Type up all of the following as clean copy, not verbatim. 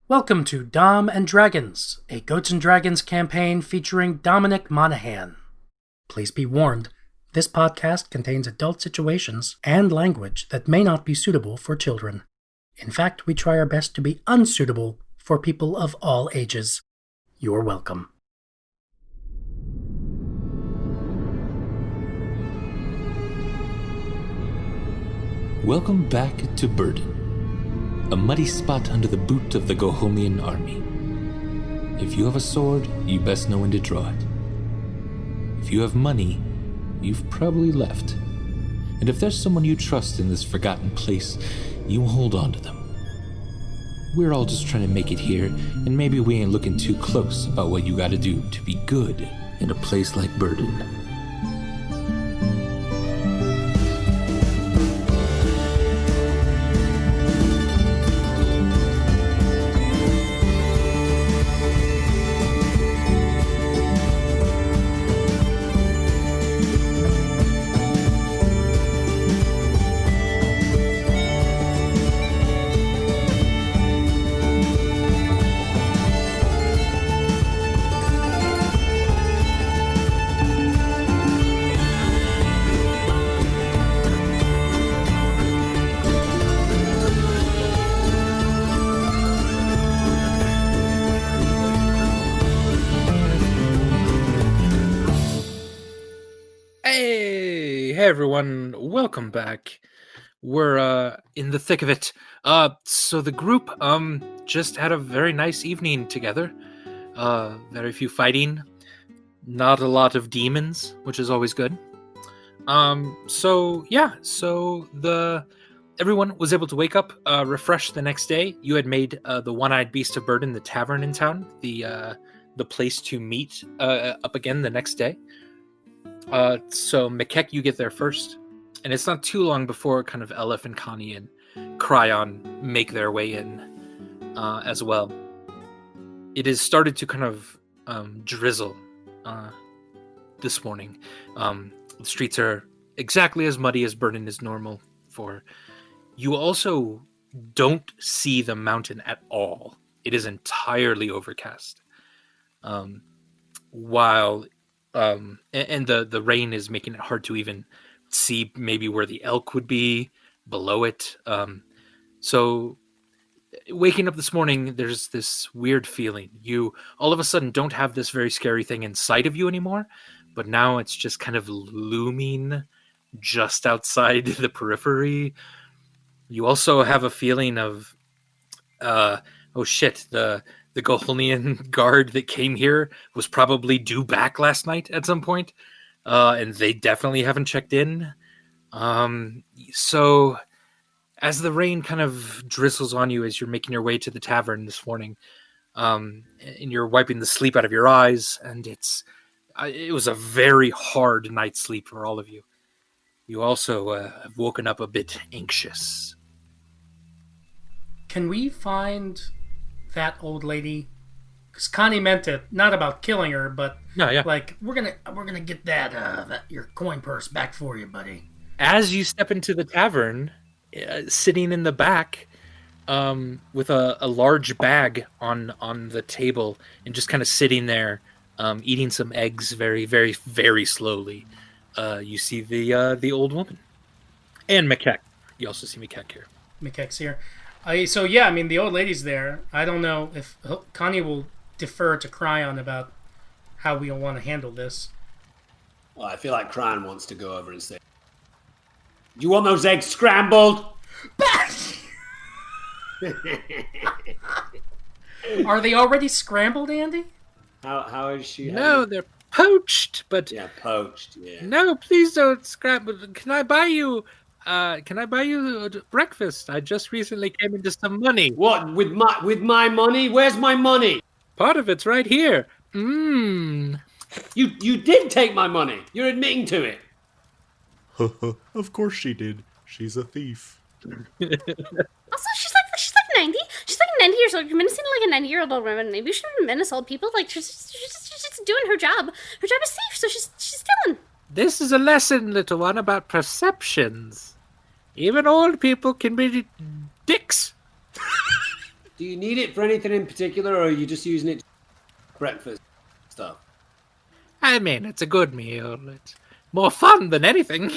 Welcome to Dom and Dragons, a Goats and Dragons campaign featuring Dominic Monaghan. Please be warned, this podcast contains adult situations and language that may not be suitable for children. In fact, we try our best to be unsuitable for people of all ages. You're welcome. Welcome back to Burden, a muddy spot under the boot of the Gohomian army. If you have a sword, you best know when to draw it. If you have money, you've probably left. And if there's someone you trust in this forgotten place, you hold on to them. We're all just trying to make it here, and maybe we ain't looking too close about what you gotta do to be good in a place like Burden. Hey everyone, welcome back. We're in the thick of it. So the group just had a very nice evening together. Very few fighting, not a lot of demons, which is always good. So everyone was able to wake up refreshed the next day. You had made the One-Eyed Beast of Burden, the tavern in town, the place to meet up again the next day. So Macleod, you get there first, and it's not too long before kind of Elif and Connie and Cryon make their way in as well. It has started to kind of drizzle this morning. The streets are exactly as muddy as Burden is normal for. You also don't see the mountain at all. It is entirely overcast. While and the rain is making it hard to even see maybe where the elk would be below it. So waking up this morning, there's this weird feeling. You all of a sudden don't have this very scary thing in sight of you anymore, but now it's just kind of looming just outside the periphery. You also have a feeling of, oh shit, the Goholian guard that came here was probably due back last night at some point, and they definitely haven't checked in. So as the rain kind of drizzles on you as you're making your way to the tavern this morning, and you're wiping the sleep out of your eyes, and it was a very hard night's sleep for all of you. You also have woken up a bit anxious. Can we find that old lady? Because Connie meant it not about killing her, but like we're gonna get that your coin purse back for you, buddy. As you step into the tavern, sitting in the back, with a large bag on the table, and just kind of sitting there, eating some eggs very, very, very slowly, you see the old woman and Macleod. You also see Macleod here. Macleod's here. The old lady's there. I don't know if Connie will defer to Cryon about how we want to handle this. Well, I feel like Cryon wants to go over and say, "Do you want those eggs scrambled?" Are they already scrambled, Andy? How is she? No, they're poached, but yeah, poached. Yeah. No, please don't scramble. Can I buy you breakfast? I just recently came into some money. What, with my money? Where's my money? Part of it's right here. You did take my money. You're admitting to it. Of course she did. She's a thief. Also, she's like 90. She's like 90 years old. You're menacing like a 90-year-old old woman. Maybe you shouldn't menace old people. Like she's just doing her job. Her job is safe, so she's killing. This is a lesson, little one, about perceptions. Even old people can be dicks. Do you need it for anything in particular, or are you just using it for breakfast stuff? I mean, it's a good meal. It's more fun than anything.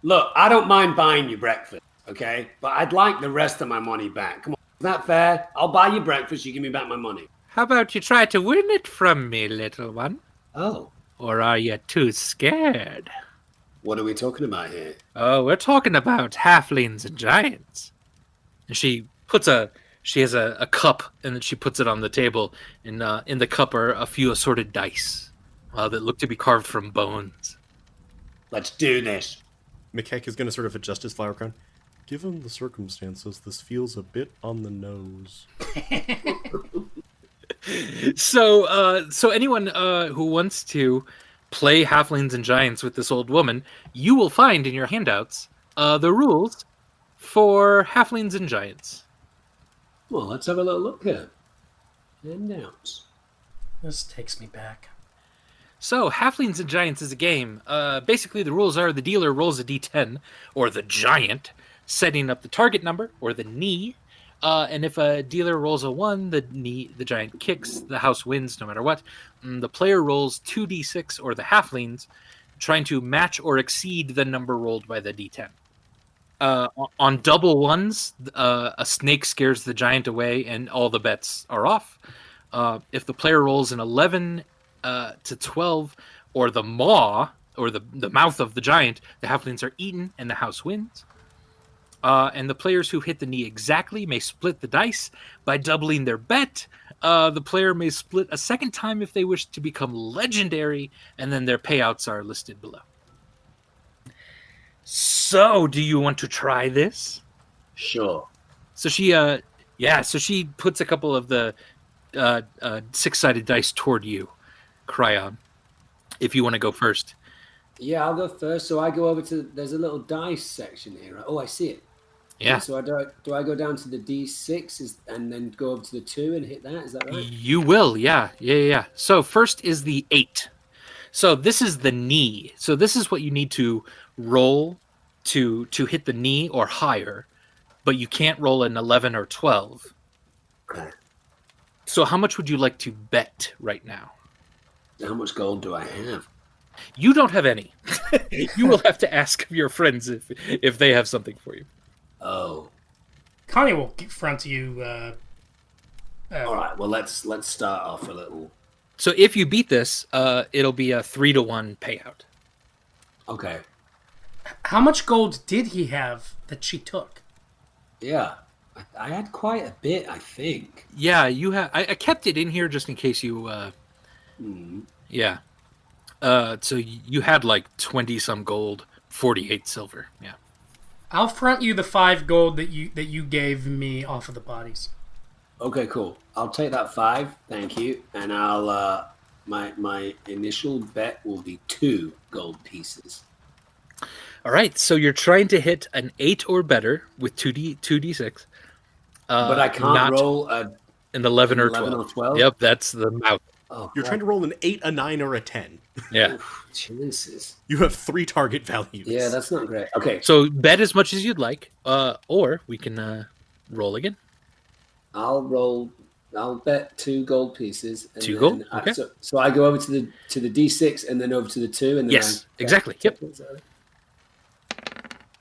Look, I don't mind buying you breakfast, okay? But I'd like the rest of my money back. Come on, is that fair? I'll buy you breakfast, you give me back my money. How about you try to win it from me, little one? Oh. Or are you too scared? What are we talking about here? Oh, we're talking about halflings and giants. And she has a cup, and then she puts it on the table. And in the cup are a few assorted dice that look to be carved from bones. Let's do this. McKeck is going to sort of adjust his flower crown. Given the circumstances, this feels a bit on the nose. So anyone who wants to play halflings and giants with this old woman, you will find in your handouts the rules for halflings and giants. Well, let's have a little look here. Handouts. This takes me back. So, Halflings and Giants is a game. Basically, the rules are the dealer rolls a d10, or the giant, setting up the target number, or the knee. And if a dealer rolls a 1, the giant kicks, the house wins no matter what. The player rolls 2d6, or the halflings, trying to match or exceed the number rolled by the d10. On double ones, a snake scares the giant away, and all the bets are off. If the player rolls an 11 to 12, or the maw, or the mouth of the giant, the halflings are eaten, and the house wins. And the players who hit the knee exactly may split the dice by doubling their bet. The player may split a second time if they wish to become legendary, and then their payouts are listed below. So, do you want to try this? Sure. So she, so she puts a couple of the 6-sided dice toward you, Cryon, if you want to go first. Yeah, I'll go first. So I go over to, there's a little dice section here. Right? Oh, I see it. Yeah. So do I go down to the D6 and then go over to the 2 and hit that? Is that right? You will, yeah. So first is the 8. So this is the knee. So this is what you need to roll to hit the knee or higher, but you can't roll an 11 or 12. Okay. So how much would you like to bet right now? How much gold do I have? You don't have any. You will have to ask your friends if they have something for you. Oh. Connie will front you. All right. Well, let's start off a little. So if you beat this, it'll be a 3-to-1 payout. Okay. How much gold did he have that she took? Yeah, I had quite a bit, I think. Yeah, you have. I kept it in here just in case you. Yeah. So you had like 20 some gold, 48 silver. Yeah. I'll front you the 5 gold that you gave me off of the bodies. Okay, cool. I'll take that 5, thank you, and I'll my initial bet will be 2 gold pieces. All right, so you're trying to hit an 8 or better with 2d6. But I can't roll an 11 or 11 12. or 12? Yep, that's the mouth. Oh, You're trying to roll an 8, a 9, or a 10. Yeah. Jesus. You have 3 target values. Yeah, that's not great. Okay, So bet as much as you'd like, or we can roll again. I'll bet 2 gold pieces. And 2 gold? then Okay. So I go over to the D6 and then over to the 2 and then Yes, exactly. Yep.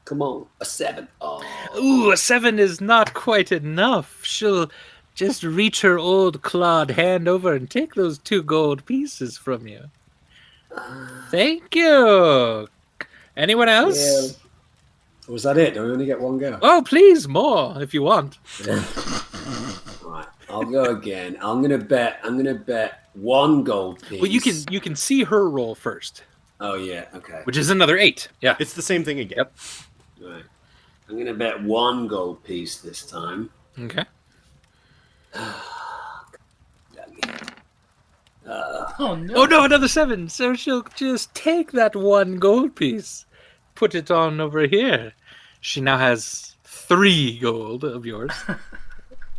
Come on, a 7. Oh. Ooh, a 7 is not quite enough. She'll just reach her old clawed hand over and take those 2 gold pieces from you. Thank you. Anyone else? Yeah. Was that it? Do I only get 1 go? Oh, please, more if you want. Right, I'll go again. I'm gonna bet 1 gold piece. Well, you can see her roll first, Oh yeah, okay. which is another 8. Yeah. It's the same thing again. Yep. Right. I'm gonna bet 1 gold piece this time. Okay. Oh no! Oh no, another 7. So she'll just take that 1 gold piece, put it on over here. She now has 3 gold of yours.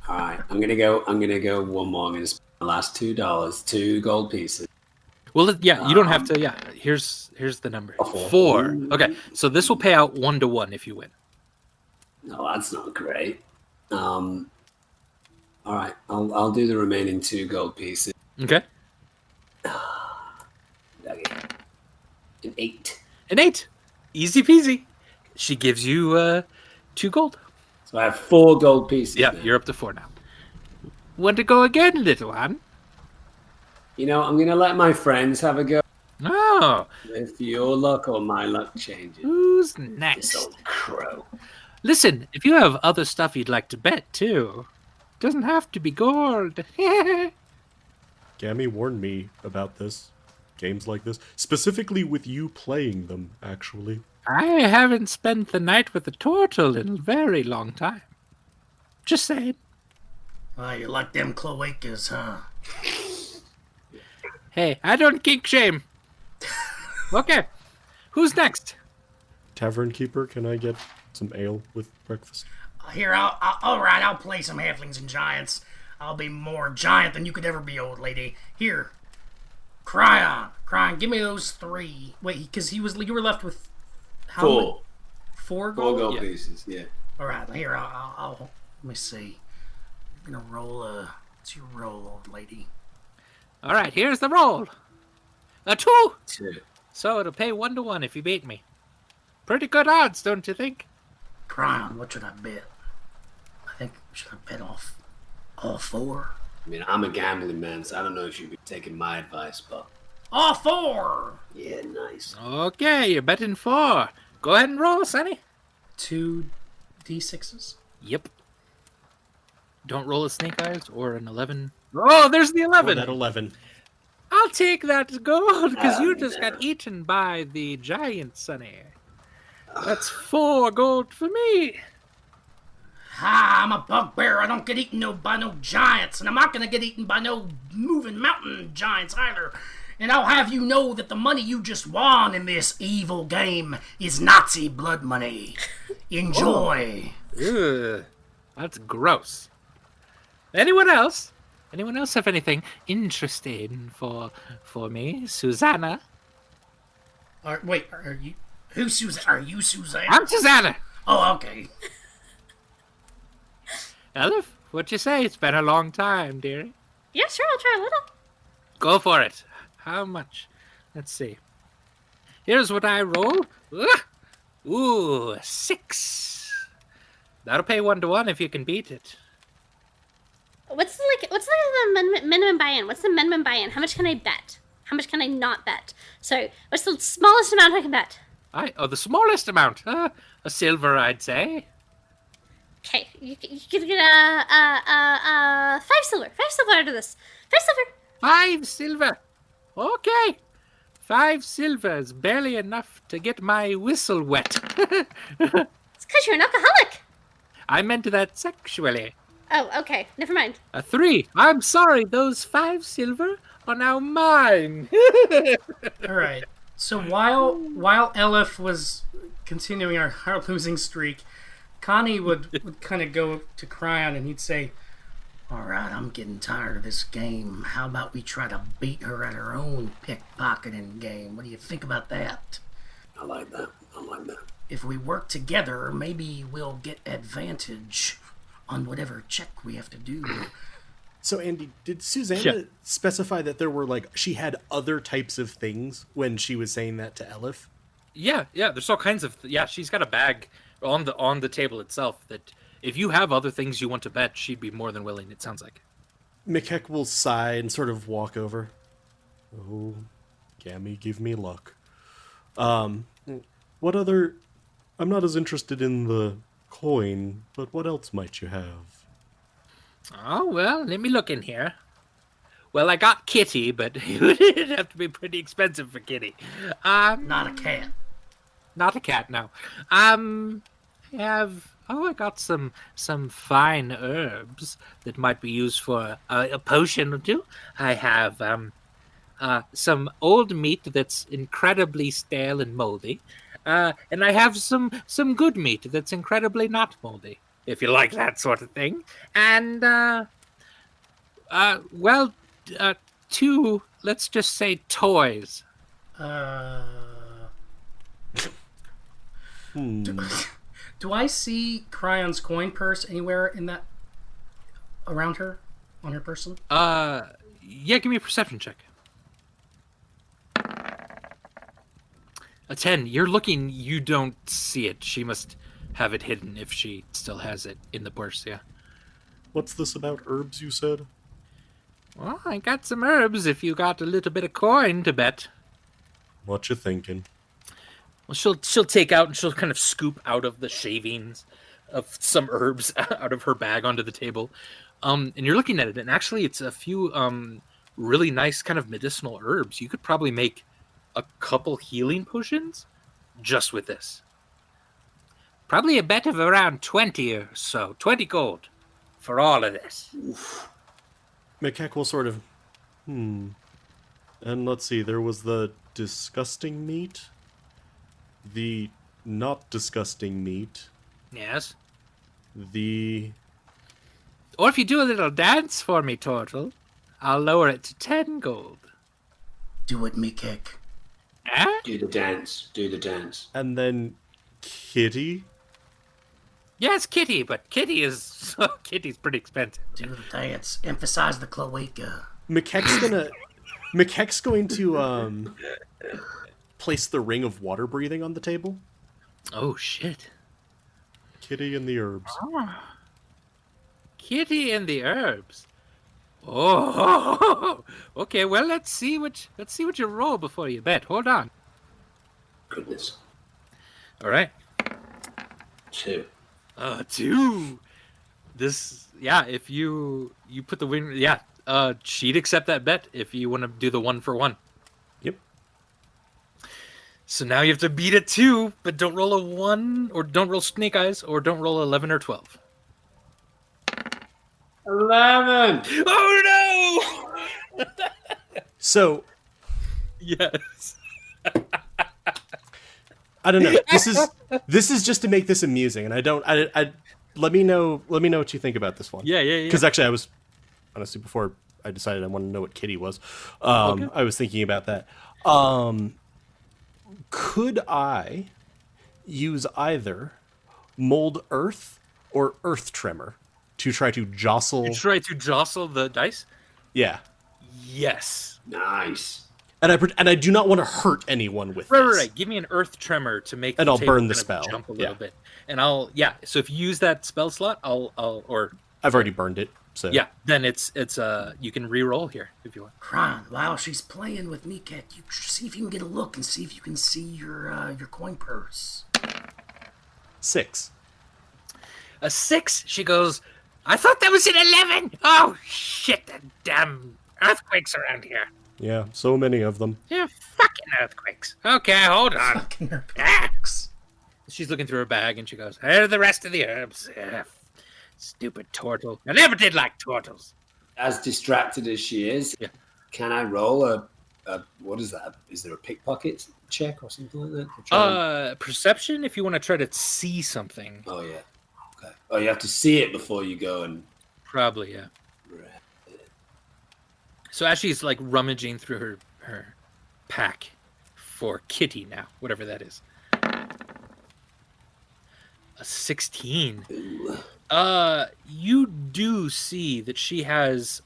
All right, I'm gonna go 1 more. I'm gonna spend the last $2, 2 gold pieces. Well, yeah, you don't have to. Yeah, here's the number. A 4. 4. Okay, so this will pay out 1-to-1 if you win. No, that's not great. All right, I'll do the remaining 2 gold pieces. Okay. An 8. An 8. Easy peasy. She gives you 2 gold. So I have 4 gold pieces. Yeah, now. you're up to 4 now. Want to go again, little one? You know, I'm going to let my friends have a go. Oh, If your luck or my luck changes. who's This next? old crow. Listen, if you have other stuff you'd like to bet, too, doesn't have to be gold. Gammy warned me about this. Games like this. Specifically with you playing them, actually. I haven't spent the night with a turtle in a very long time. Just saying. Well, you like them cloacas, huh? Hey, I don't kink shame. Okay, who's next? Tavern keeper, can I get some ale with breakfast? Here, all right, I'll play some Halflings and Giants. I'll be more giant than you could ever be, old lady. Here, Cryon, give me those 3. Wait, because you were left with how 4. many? 4 4 gold? gold Yeah. pieces, yeah. All right, here, I'll let me see. I'm gonna roll what's your roll, old lady? All right, here's the roll. A 2. 2. So it'll pay 1 to 1 if you beat me. Pretty good odds, don't you think? Cryon, what should I bet? I think should I bet off all 4? I mean, I'm a gambling man, so I don't know if you'd be taking my advice, but All 4. yeah, nice. Okay, you're betting 4. Go ahead and roll, Sonny. 2 d6s. Yep. Don't roll a snake eyes or an 11. Oh, there's the Oh, 11. that 11. I'll take that gold because you Oh, just no. got eaten by the giant, Sonny. That's 4 gold for me. Ha, I'm a bugbear. I don't get eaten by no giants, and I'm not gonna get eaten by no moving mountain giants either. And I'll have you know that the money you just won in this evil game is Nazi blood money. Enjoy. Ugh, that's gross. Anyone else? Anyone else have anything interesting for me, Susanna? Wait, are you? Who's Susan? Are you Suzanne? I'm Susanna. Oh, okay. Elif, what you say? It's been a long time, dearie. Yeah, sure, I'll try a little. Go for it. How much? Let's see. Here's what I roll. Ugh. Ooh, 6. That'll pay 1 to 1 if you can beat it. What's the minimum buy-in? What's the minimum buy-in? How much can I bet? How much can I not bet? So, what's the smallest amount I can bet? The smallest amount. A silver, I'd say. Okay, you could get a 5 silver. 5 silver out of this. 5 silver. 5 silver. Okay. 5 silver is barely enough to get my whistle wet. It's because you're an alcoholic. I meant that sexually. Oh, okay. Never mind. A 3. I'm sorry, those 5 silver are now mine. All right. So while Elif was continuing our losing streak, Connie would kind of go to Cryon and he'd say, "All right, I'm getting tired of this game. How about we try to beat her at her own pickpocketing game? What do you think about that? I like that. If we work together, maybe we'll get advantage on whatever check we have to do." So, Andy, did Susanna Yeah. specify that there were, she had other types of things when she was saying that to Elif? Yeah, there's all kinds of... she's got a bag on the table itself that if you have other things you want to bet, she'd be more than willing, it sounds like. Mikek will sigh and sort of walk over. Oh, Gammy, give me luck. What other... I'm not as interested in the coin, but what else might you have? Oh, well, let me look in here. Well, I got Kitty, but it'd have to be pretty expensive for Kitty. Not a cat. Not a cat, no. I got some fine herbs that might be used for a potion or two. I have some old meat that's incredibly stale and moldy. And I have some good meat that's incredibly not moldy, if you like that sort of thing. And, 2, let's just say toys. Do I see Cryon's coin purse anywhere in that? around her, on her person? Yeah, give me a perception check. A 10. You're looking, you don't see it. She must have it hidden if she still has it in the purse, yeah. What's this about herbs you said? Well, I got some herbs if you got a little bit of coin to bet. What you thinking? Well, she'll take out and she'll kind of scoop out of the shavings of some herbs out of her bag onto the table. And you're looking at it, and actually it's a few really nice kind of medicinal herbs. You could probably make a couple healing potions just with this. Probably a bet of around 20 or so. 20 gold for all of this. McKeck will sort of... And let's see, there was the disgusting meat, the not disgusting meat, Yes. the... Or if you do a little dance for me, Turtle, I'll lower it to 10 gold. Do it, me kick. Eh? Do the dance. Do the dance. And then kitty? Yes, Kitty, but Kitty's pretty expensive. Do the dance. Emphasize the cloaca. McKeck's going to place the ring of water breathing on the table. Oh, shit. Kitty and the herbs. Kitty and the herbs. Oh, okay. Well, let's see what you roll before you bet. Hold on. Goodness. All right. 2. 2. This, yeah. If you put the win, yeah. She'd accept that bet if you want to do the 1 for 1. Yep. So now you have to beat it 2, but don't roll a 1, or don't roll snake eyes, or don't roll 11 or 12. 11. Oh no! So, Yes. I don't know. This is just to make this amusing, and I let me know what you think about this one. Yeah. Because actually, I was honestly, before I decided I wanted to know what kitty was, Okay. I was thinking about that. Could I use either mold earth or earth tremor to try to jostle? You try to jostle the dice? Yeah, Yes. Nice. and I do not want to hurt anyone with Right, this. right. Give me an earth tremor to make And the I'll table burn the kind of spell. jump a Yeah. little bit. And I'll so if you use that spell slot, or I've already burned it. So yeah, then it's you can re-roll here if you want. Cron, while she's playing with me kick, you see if you can get a look and see if you can see your coin purse. 6. A 6, she goes, I thought that was an 11. Oh shit, the damn earthquakes around here. Yeah, so many of them. Yeah, fucking earthquakes. Okay, hold on. Fucking her Ah! purse. She's looking through her bag and she goes, here are the rest of the herbs. Yeah, stupid turtle. I never did like turtles. As distracted as she is, Yeah. can I roll a what is that? Is there a pickpocket check or something like that? To try and- Perception if you want to try to see something. Oh, yeah. Okay. Oh, you have to see it before you go and... Probably, yeah. So as she's like rummaging through her pack for Kitty now, whatever that is. A 16. You do see that she has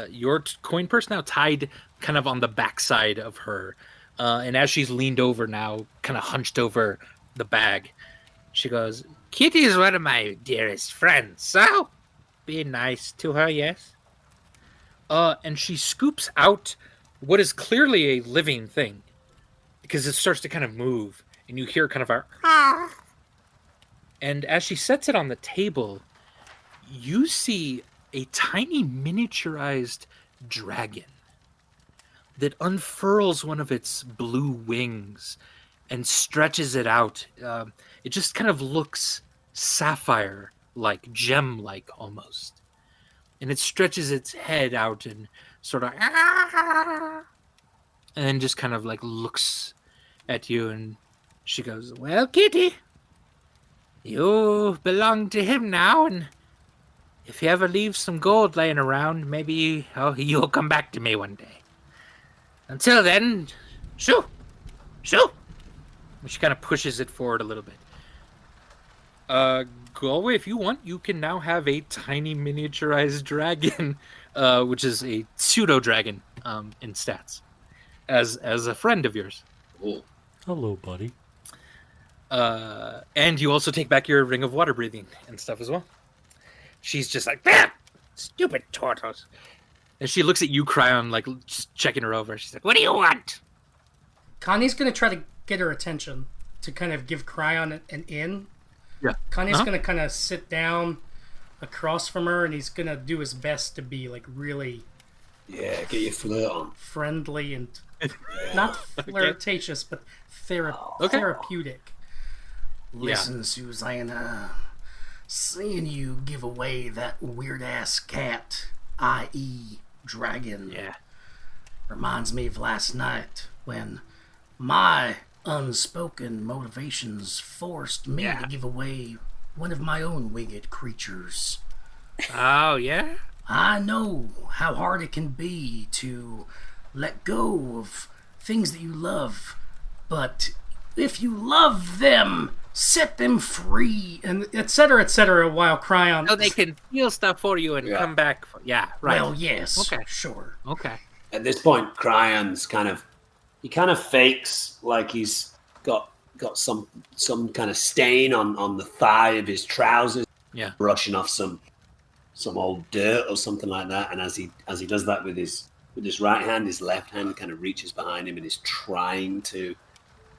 your coin purse now tied kind of on the backside of her. And as she's leaned over now, kind of hunched over the bag, she goes, Kitty is one of my dearest friends, so be nice to her, yes? And she scoops out what is clearly a living thing because it starts to kind of move and you hear kind of a and as she sets it on the table, you see a tiny miniaturized dragon that unfurls one of its blue wings and stretches it out. It just kind of looks sapphire-like, gem-like almost. And it stretches its head out and sort of and then just kind of like looks at you and she goes, well, Kitty, you belong to him now, and if he ever leaves some gold laying around, maybe you'll come back to me one day. Until then, shoo! And she kind of pushes it forward a little bit. go away if you want. You can now have a tiny miniaturized dragon, which is a pseudo dragon in stats, as a friend of yours. Oh. Hello, buddy. And you also take back your ring of water breathing and stuff as well. She's just like, ah, stupid tortoise. And she looks at you, Cryon, like just checking her over. She's like, what do you want? Connie's going to try to get her attention to kind of give Cryon an in. Yeah. Connie's going to kind of sit down across from her, and he's going to do his best to be like really Yeah, get your flirt on. friendly and not flirtatious, but therapeutic. Listen, Susanna, seeing you give away that weird-ass cat, i.e. dragon, reminds me of last night when my unspoken motivations forced me to give away one of my own winged creatures. Oh, yeah? I know how hard it can be to let go of things that you love, but if you love them, set them free, and etc., while Cryon... So they can steal stuff for you and come back. Yeah, right. Well, yes, okay. Sure. Okay. At this point, Cryon's kind of fakes like he's got some kind of stain on the thigh of his trousers. Yeah. Brushing off some old dirt or something like that. And as he does that with his right hand, his left hand kind of reaches behind him and is trying to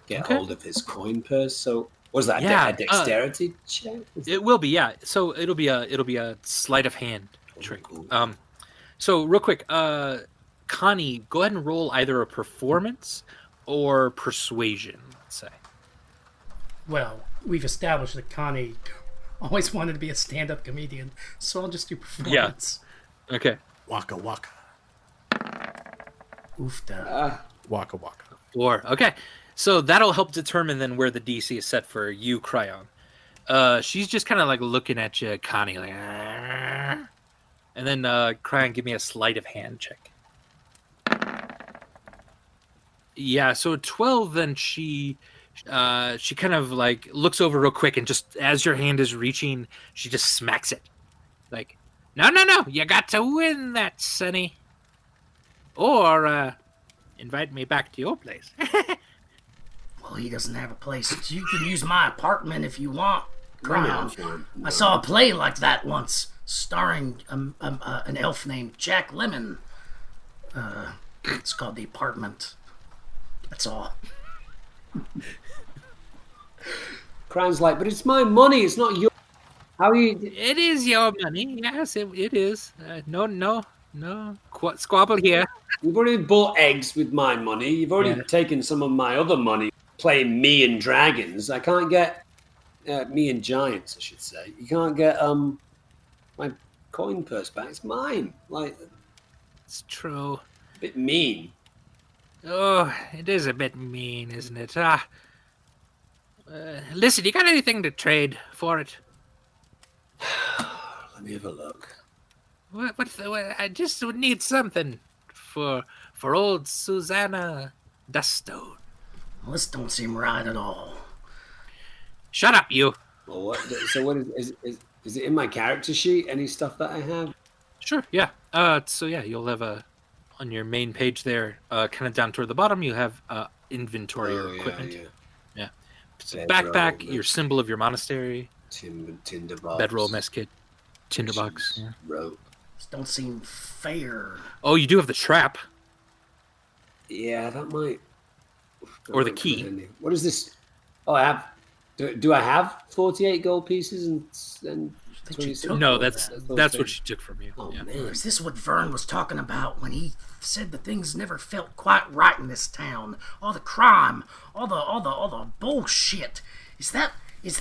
get hold of his coin purse. So was that a dexterity check? It will be, yeah. So it'll be a sleight of hand trick. Cool. So real quick, Connie, go ahead and roll either a performance or persuasion, let's say. Well, we've established that Connie always wanted to be a stand-up comedian, so I'll just do performance. Yeah. Okay. Waka waka. Oofda. Waka waka. 4. Okay. So that'll help determine then where the DC is set for you, Cryon. She's just kind of like looking at you, Connie, like, "Arr." And then Cryon, give me a sleight of hand check. Yeah, so 12. Then she kind of like looks over real quick, and just as your hand is reaching, she just smacks it, like, no, you got to win that, Sonny, or invite me back to your place. Well, he doesn't have a place. You can use my apartment if you want, Cryon. No. I saw a play like that once, starring an elf named Jack Lemmon. It's called The Apartment. That's all. Cryon's like, but it's my money. It's not your. How are you? It is your money. Yes, it is. No. Squabble here. You've already bought eggs with my money. You've already taken some of my other money playing me and dragons. I can't get me and giants, I should say. You can't get my coin purse back. It's mine. Like, It's true. a bit mean. Oh, it is a bit mean, isn't it? Listen, you got anything to trade for it? Let me have a look. What I just would need something for old Susanna Duststone. Well, this don't seem right at all. Shut up, you. Well, what is it in my character sheet? Any stuff that I have? Sure, yeah. So yeah, you'll have on your main page there, kind of down toward the bottom, you have inventory or equipment. Yeah. So backpack, your symbol of your monastery. Tinderbox. Bedroll, mess kit, tinderbox. Yeah. Rope. This don't seem fair. Oh, you do have the trap. Yeah, that might. Or the key. What is this? Oh, I have. Do I have 48 gold pieces and 26? No, that's what she took from you. Oh Yeah. man. Is this what Vern was talking about when he said that things never felt quite right in this town? All the crime, all the bullshit. Is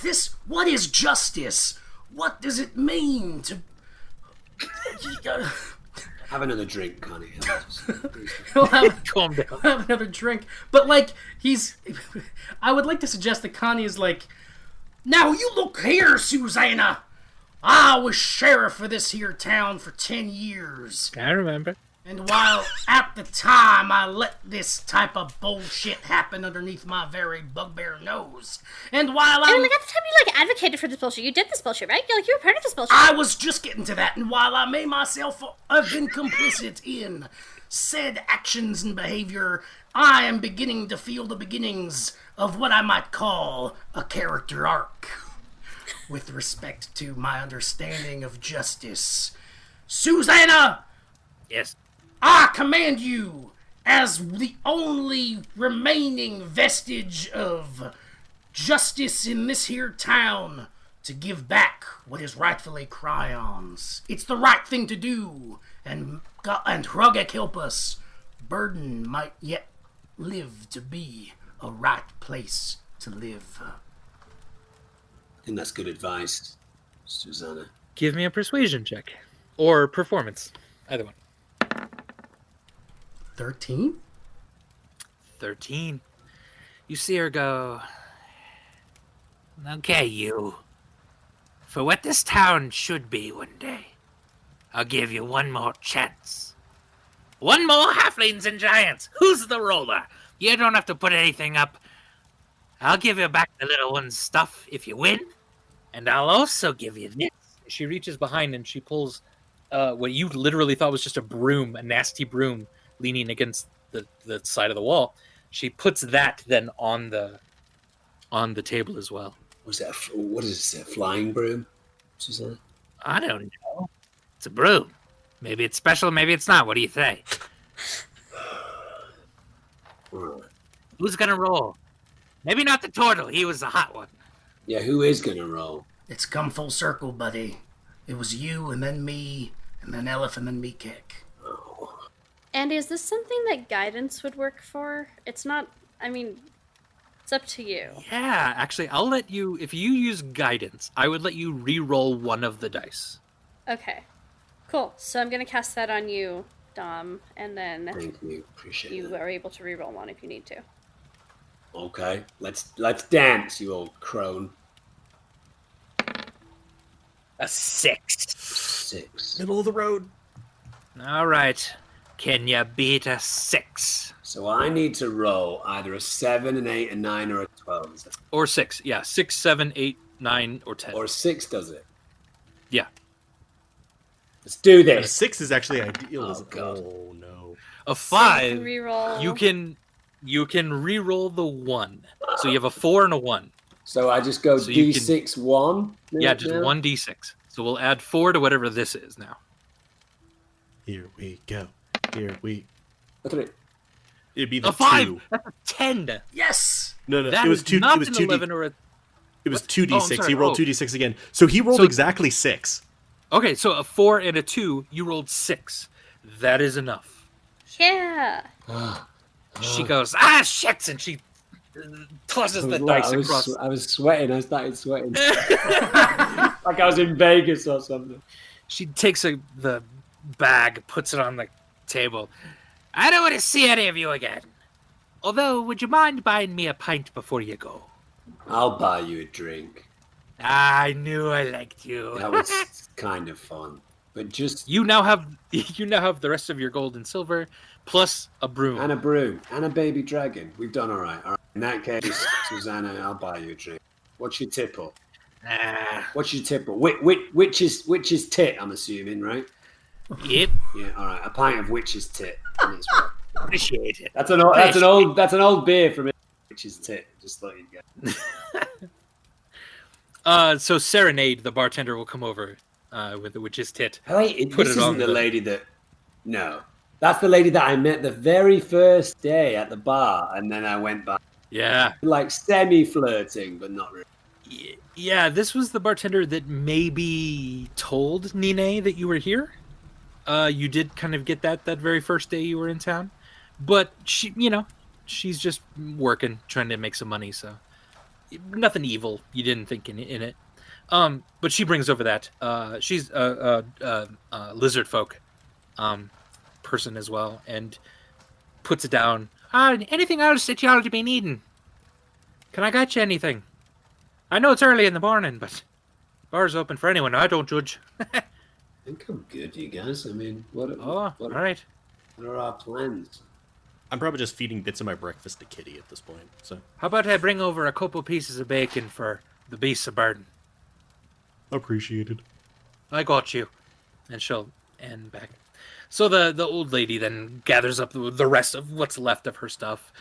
this what is justice? What does it mean to Have another drink, Connie. Calm down. have another drink? But like I would like to suggest that Connie is like, now you look here, Susanna. I was sheriff of this here town for 10 years. I remember. And while at the time I let this type of bullshit happen underneath my very bugbear nose, and while I mean, like, at the time you, like, advocated for this bullshit. You did this bullshit, right? You were part of this bullshit. I was just getting to that, and while I may myself have been complicit in said actions and behavior, I am beginning to feel the beginnings of what I might call a character arc with respect to my understanding of justice. Susanna! Yes. I command you, as the only remaining vestige of justice in this here town, to give back what is rightfully Cryon's. It's the right thing to do, and Hrugek help us. Burden might yet live to be a right place to live. I think that's good advice, Susanna. Give me a persuasion check. Or performance. Either one. 13? 13. You see her go, okay, you. For what this town should be one day, I'll give you one more chance. One more Halflings and Giants. Who's the roller? You don't have to put anything up. I'll give you back the little one's stuff if you win. And I'll also give you this. She reaches behind and she pulls what you literally thought was just a broom, a nasty broom, leaning against the side of the wall. She puts that then on the table as well. What is this, a flying broom, Susanna? I don't know. It's a broom. Maybe it's special, maybe it's not. What do you say? Who's gonna roll? Maybe not the turtle. He was the hot one. Yeah, who is gonna roll? It's come full circle, buddy. It was you, and then me, and then Elif, and then me kick. Oh. Andy, is this something that guidance would work for? It's not, I mean, it's up to you. Yeah, actually, I'll let you, if you use guidance, I would let you re-roll one of the dice. Okay. Cool. So I'm going to cast that on you, Dom, and then Thank you, appreciate you that. are able to re-roll one if you need to. Okay, let's dance, you old crone. A 6. 6. Middle of the road. All right. Can you beat a 6? So I need to roll either a 7, an 8, a 9, or a 12. Is that... Or 6. Yeah, 6, 7, 8, 9, or 10. Or 6 does it. Yeah. Let's do A this. 6 is actually ideal. Oh, as God. Oh, no. A So you 5, can re-roll. you can re-roll the 1. So you have a 4 and a 1. So I just go So you can- D6 1? Yeah, just now? 1d6. So we'll add 4 to whatever this is now. Here we go. Here we... A 3. It'd be the A 5! 2. That's a 10! Yes! No, That it was is 2. not It was an 2. 11 or a... It was What? 2d6. Oh, I'm sorry. He rolled Oh. 2d6 again. So he rolled So- exactly 6. Okay, so a 4 and a 2, you rolled 6. That is enough. Yeah. She goes, shit! And she tosses the dice across. I was sweating. I started sweating. Like I was in Vegas or something. She takes the bag, puts it on the table. I don't want to see any of you again. Although, would you mind buying me a pint before you go? I'll buy you a drink. I knew I liked you. That was kind of fun. But just... You now have the rest of your gold and silver, plus a broom. And a broom. And a baby dragon. We've done all right. All right. In that case, Susanna, I'll buy you a drink. What's your tipple? What's your tipple? Which is tit, I'm assuming, right? Yep, Yeah, all right. A pint of witch's tit. That's right. appreciate it. That's an old beer from witch's tit. Just let you go. So Serenade, the bartender, will come over with the witch's tit. Wait, Put this it on isn't the the- lady that... No. That's the lady that I met the very first day at the bar, and then I went back. Yeah. Like semi-flirting, but not really. Yeah, this was the bartender that maybe told Nine that you were here. You did kind of get that very first day you were in town. But she's just working, trying to make some money, so nothing evil you didn't think in it. But she brings over that. She's a lizard folk person as well, and puts it down. Anything else that y'all to be needing? Can I get you anything? I know it's early in the morning, but bar's open for anyone. I don't judge. I think I'm good, you guys. I mean, what? All right. What are our plans? I'm probably just feeding bits of my breakfast to Kitty at this point. So How about I bring over a couple pieces of bacon for the beasts of burden? appreciated. I got you. And she'll end back. So the old lady then gathers up the rest of what's left of her stuff,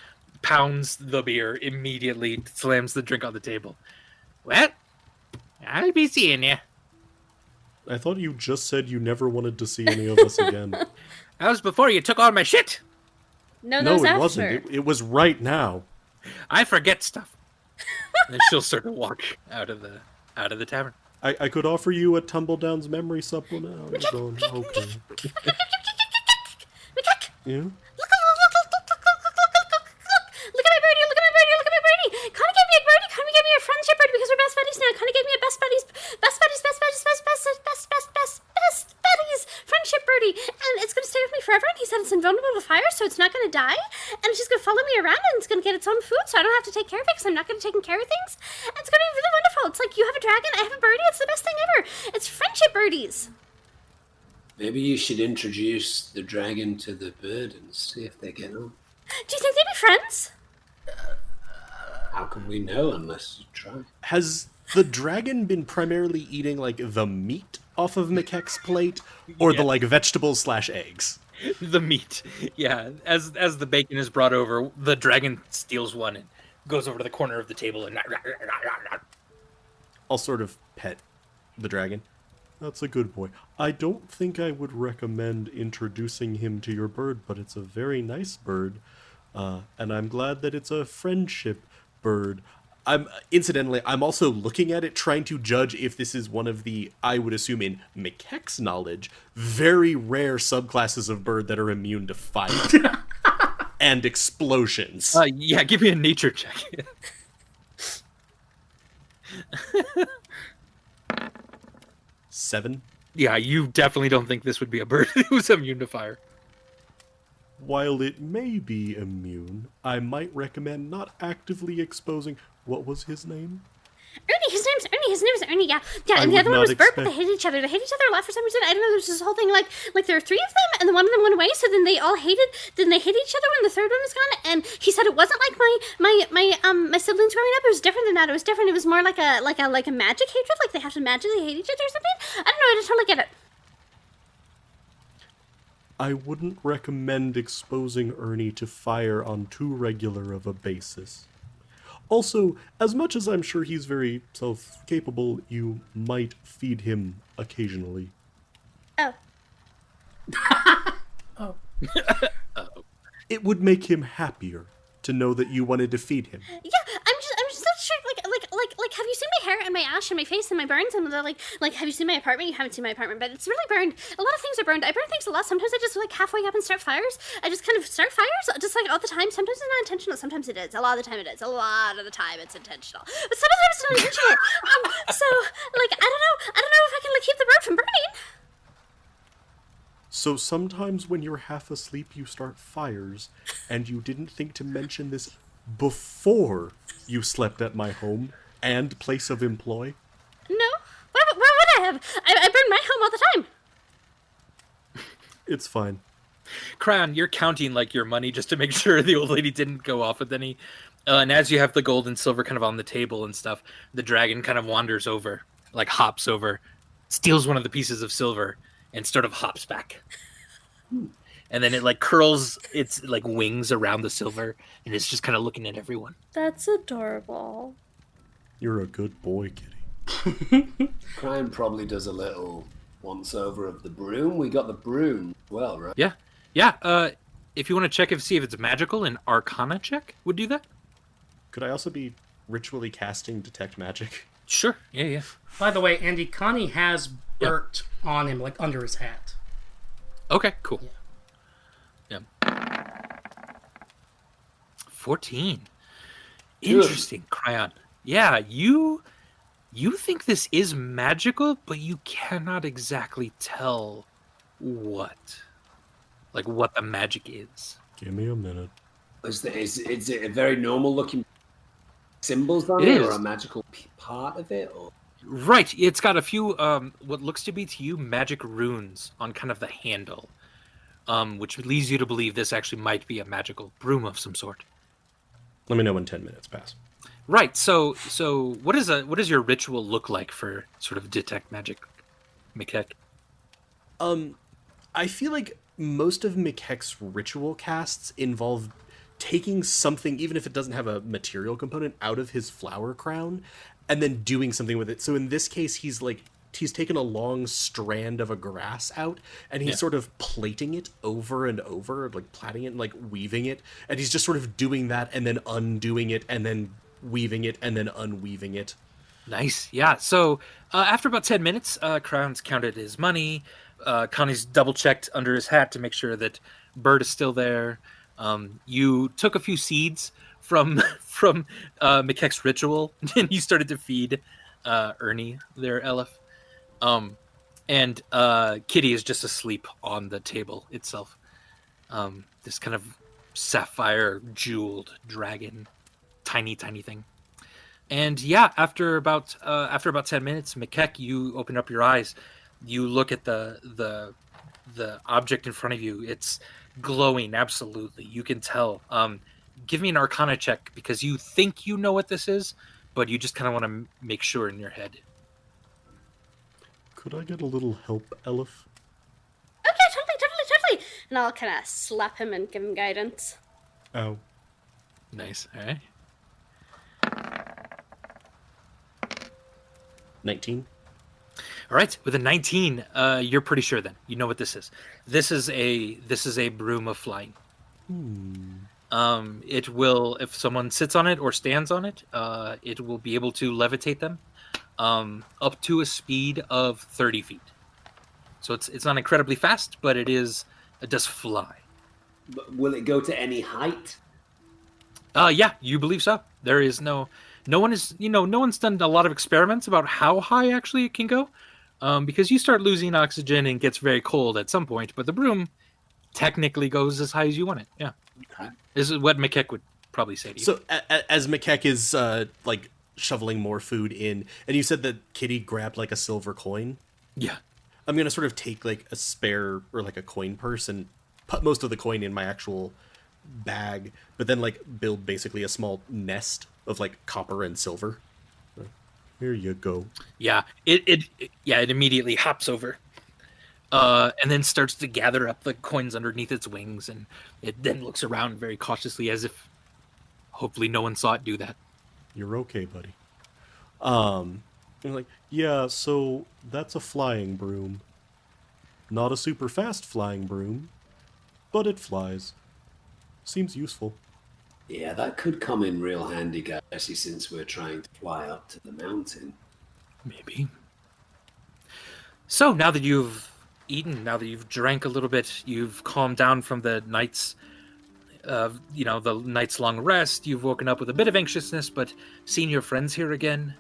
pounds the beer, immediately slams the drink on the table. Well, I'll be seeing you. I thought you just said you never wanted to see any of us again. That was before you took all my shit. No, that No, was it after. wasn't. It was right now. I forget stuff. And she'll sort of walk out of the tavern. I could offer you a Tumbledown's memory supplement. You're going, okay. Yeah? Look at my birdie, look at my birdie, look at my birdie. Connie gave me a birdie, Connie gave me a friendship birdie because we're best buddies now. Connie gave me a best buddies friendship birdie. And it's going to stay with me forever. And he said it's invulnerable to fire, so it's not going to die. And it's just going to follow me around and it's going to get its own food, so I don't have to take care of it because I'm not going to take care of things. And it's going to be really wonderful. It's like you have a dragon, I have a birdie. It's the best thing ever. It's friendship birdies. Maybe you should introduce the dragon to the bird and see if they get on. Do you think they'd be friends? How can we know unless you try? Has the dragon been primarily eating, like, the meat off of Makek's plate? Or the, like, vegetables/eggs? The meat. Yeah. As the bacon is brought over, the dragon steals one and goes over to the corner of the table and I'll sort of pet the dragon. That's a good boy. I don't think I would recommend introducing him to your bird, but it's a very nice bird. And I'm glad that it's a friendship bird. I'm also looking at it, trying to judge if this is one of the, I would assume in Makek's knowledge, very rare subclasses of bird that are immune to fire and explosions. yeah, give me a nature check. 7. Yeah, you definitely don't think this would be a bird who's immune to fire. While it may be immune, I might recommend not actively exposing... What was his name? Ernie, his name's Ernie, yeah. Yeah, I and the would other one not was Bert, but expect- they hate each other. They hate each other a lot for some reason. I don't know, there's this whole thing like there were 3 of them, and then one of them went away, so then they all hated, then they hated each other when the third one was gone, and he said it wasn't like my siblings growing up, it was different than that, it was different, it was more like a magic hatred, like they have to magically hate each other or something. I don't know, I just totally get it. I wouldn't recommend exposing Ernie to fire on too regular of a basis. Also, as much as I'm sure he's very self-capable, you might feed him occasionally. Oh. Oh. It would make him happier to know that you wanted to feed him. Yeah, I'm just not sure. Like, have you seen my hair and my ash and my face and my burns and the like? Have you seen my apartment? You haven't seen my apartment, but it's really burned. A lot of things are burned. I burn things a lot. Sometimes I just like halfway up and start fires. I just kind of start fires, just like all the time. Sometimes it's not intentional. Sometimes it is. A lot of the time it is. A lot of the time it's intentional. But sometimes it's not intentional. So like, I don't know if I can like keep the road from burning. So sometimes when you're half asleep, you start fires, and you didn't think to mention this before you slept at my home and place of employ? No, why would I have? I burn my home all the time. It's fine. Crayon, you're counting like your money just to make sure the old lady didn't go off with any. And as you have the gold and silver kind of on the table and stuff, the dragon kind of wanders over, like hops over, steals one of the pieces of silver, and sort of hops back. And then it like curls its like wings around the silver, and it's just kind of looking at everyone. That's adorable. You're a good boy, Kitty. Crime probably does a little once over of the broom. We got the broom as well, right? Yeah. If you want to check see if it's magical, an Arcana check would do that. Could I also be ritually casting Detect Magic? Sure. Yeah. By the way, Andy, Connie has Bert on him, like under his hat. Okay. Cool. Yeah. 14. Interesting, Cryon. Yeah, you think this is magical, but you cannot exactly tell what the magic is. Give me a minute. Is it a very normal looking symbols on It it, is. or a magical part of it? Or Right. It's got a few what looks to be to you magic runes on kind of the handle, which leads you to believe this actually might be a magical broom of some sort. Let me know when 10 minutes pass. Right. So what does your ritual look like for sort of detect magic, McHeck? I feel like most of McHeck's ritual casts involve taking something, even if it doesn't have a material component, out of his flower crown and then doing something with it. So in this case, he's taken a long strand of a grass out and he's sort of plating it over and over, like plaiting it and like weaving it. And he's just sort of doing that and then undoing it and then weaving it and then unweaving it. Nice. Yeah. So after about 10 minutes, Crown's counted his money. Connie's double-checked under his hat to make sure that Bird is still there. You took a few seeds from McKeck's ritual, and you started to feed Ernie, their elf. And Kitty is just asleep on the table itself. This kind of sapphire jeweled dragon, tiny thing. And yeah, after about 10 minutes, McKeck, you open up your eyes. You look at the object in front of you. It's glowing, absolutely. You can tell. Give me an Arcana check, because you think you know what this is, but you just kind of want to make sure in your head. Could I get a little help, Elf? Okay, totally. And I'll kind of slap him and give him guidance. Oh. Nice. All right. 19. All right, with a 19, you're pretty sure then. You know what this is. This is a broom of flying. It will, if someone sits on it or stands on it, it will be able to levitate them up to a speed of 30 feet. So it's not incredibly fast, but it does fly. But will it go to any height? Yeah, you believe so. There is no one's done a lot of experiments about how high actually it can go. Because you start losing oxygen and gets very cold at some point, but the broom technically goes as high as you want it. Yeah. Okay. This is what McKeck would probably say to you. So as McKeck is like shoveling more food in, and you said that Kitty grabbed like a silver coin. Yeah. I'm going to sort of take like a spare or like a coin purse and put most of the coin in my actual bag, but then like build basically a small nest of like copper and silver. Here you go. Yeah, it immediately hops over, and then starts to gather up the coins underneath its wings, and it then looks around very cautiously as if, hopefully, no one saw it do that. You're okay, buddy. And like, yeah, so that's a flying broom. Not a super fast flying broom, but it flies. Seems useful. Yeah, that could come in real handy, guys, since we're trying to fly up to the mountain. Maybe. So now that you've eaten, now that you've drank a little bit, you've calmed down from the night's long rest. You've woken up with a bit of anxiousness, but seeing your friends here again,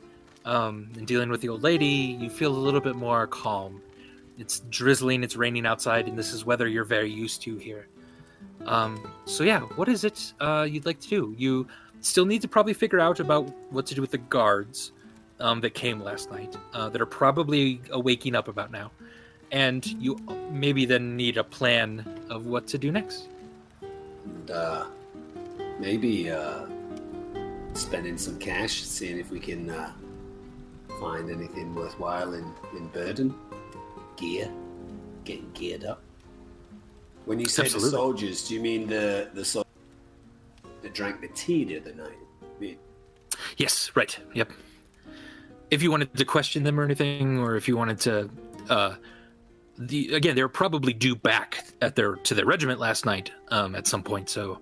and dealing with the old lady, you feel a little bit more calm. It's drizzling, it's raining outside, and this is weather you're very used to here. So yeah, what is it you'd like to do? You still need to probably figure out about what to do with the guards that came last night, that are probably waking up about now. And you maybe then need a plan of what to do next. And maybe spending some cash, seeing if we can find anything worthwhile in Burden. Gear. Getting geared up. When you say Absolutely. the soldiers, do you mean the soldiers that drank the tea the other night? Yes, right. Yep. If you wanted to question them or anything, or if you wanted to, they were probably due back to their regiment last night at some point. So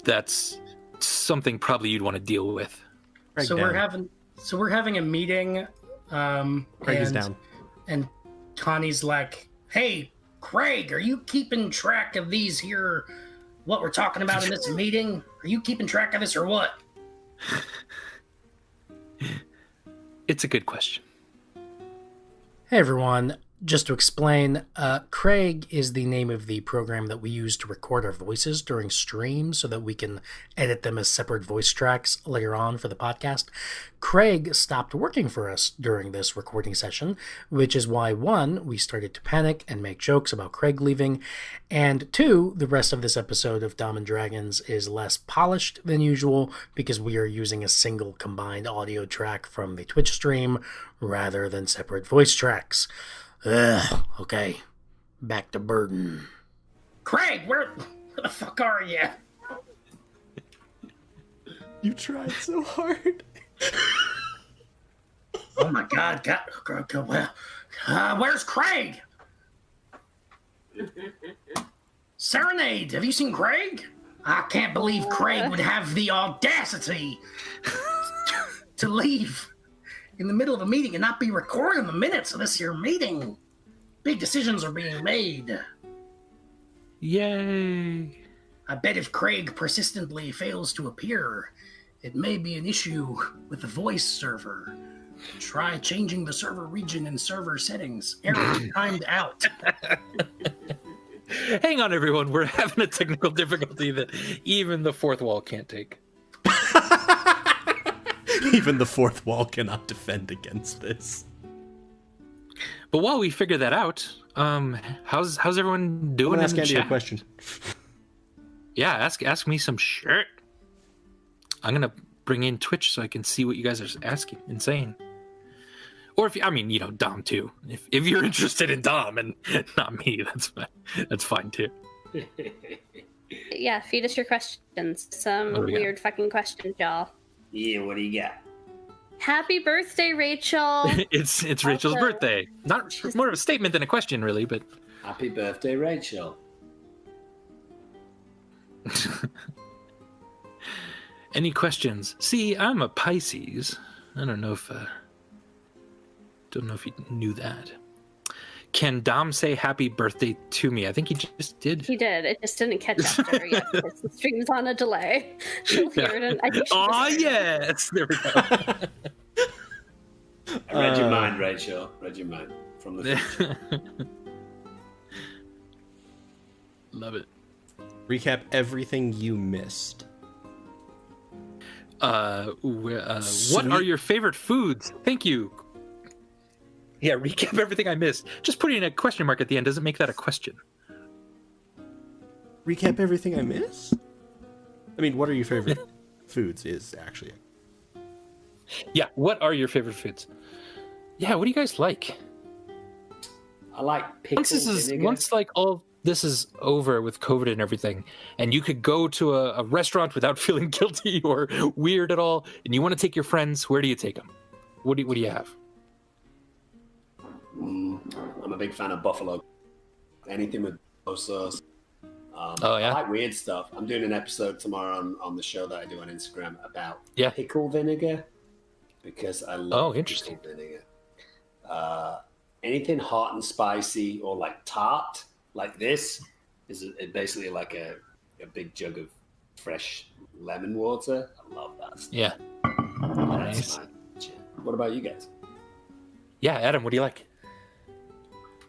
that's something probably you'd want to deal with. So we're having a meeting. Craig is down, and Connie's like, "Hey, Craig, are you keeping track of these here? What we're talking about in this meeting? Are you keeping track of this or what?" It's a good question. Hey everyone, Just to explain, Craig is the name of the program that we use to record our voices during streams so that we can edit them as separate voice tracks later on for the podcast. Craig stopped working for us during this recording session, which is why, 1, we started to panic and make jokes about Craig leaving, and 2, the rest of this episode of Dom and Dragons is less polished than usual because we are using a single combined audio track from the Twitch stream rather than separate voice tracks. Okay. Back to Burden. Craig, where the fuck are you? You tried so hard. Oh my God, where's Craig? Serenade, have you seen Craig? I can't believe Craig would have the audacity to leave in the middle of a meeting and not be recording the minutes of this here meeting. Big decisions are being made. Yay! I bet if Craig persistently fails to appear, it may be an issue with the voice server. Try changing the server region and server settings. Error timed out. Hang on, everyone. We're having a technical difficulty that even the fourth wall can't take. Even the fourth wall cannot defend against this. But while we figure that out, how's everyone doing? I'm gonna ask in the Andy a chat? question. Yeah, ask me some shit. I'm gonna bring in Twitch so I can see what you guys are asking and saying. Or if Dom too. If you're interested in Dom and not me, that's fine too. Yeah, feed us your questions. Some What do we got? weird fucking questions, y'all. Yeah, what do you got? Happy birthday, Rachel. It's Rachel's Also, birthday. Not more of a statement than a question, really, but Happy birthday, Rachel. any questions? See, I'm a Pisces. I don't know if you knew that. Can Dom say happy birthday to me? I think he just did. He did. It just didn't catch after yet because the stream's on a delay. She'll hear it. And I think Oh, yes! There we go. I read your mind, Rachel. Read your mind from the future. Love it. Recap everything you missed. What are your favorite foods? Thank you. Yeah, recap everything I missed. Just putting a question mark at the end doesn't make that a question. Recap everything I missed? I mean, what are your favorite foods is actually... Yeah, what are your favorite foods? Yeah, what do you guys like? I like pickled vinegar. Once like all this is over with COVID and everything, and you could go to a restaurant without feeling guilty or weird at all, and you want to take your friends, where do you take them? What do you have? I'm a big fan of buffalo. Anything with buffalo sauce. Oh, yeah? I like weird stuff. I'm doing an episode tomorrow on the show that I do on Instagram about Yeah. pickle vinegar because I love interesting. pickled vinegar. Anything hot and spicy or like tart like this is basically like a big jug of fresh lemon water. I love that stuff. Yeah. That's my shit. What about you guys? Yeah, Adam, what do you like?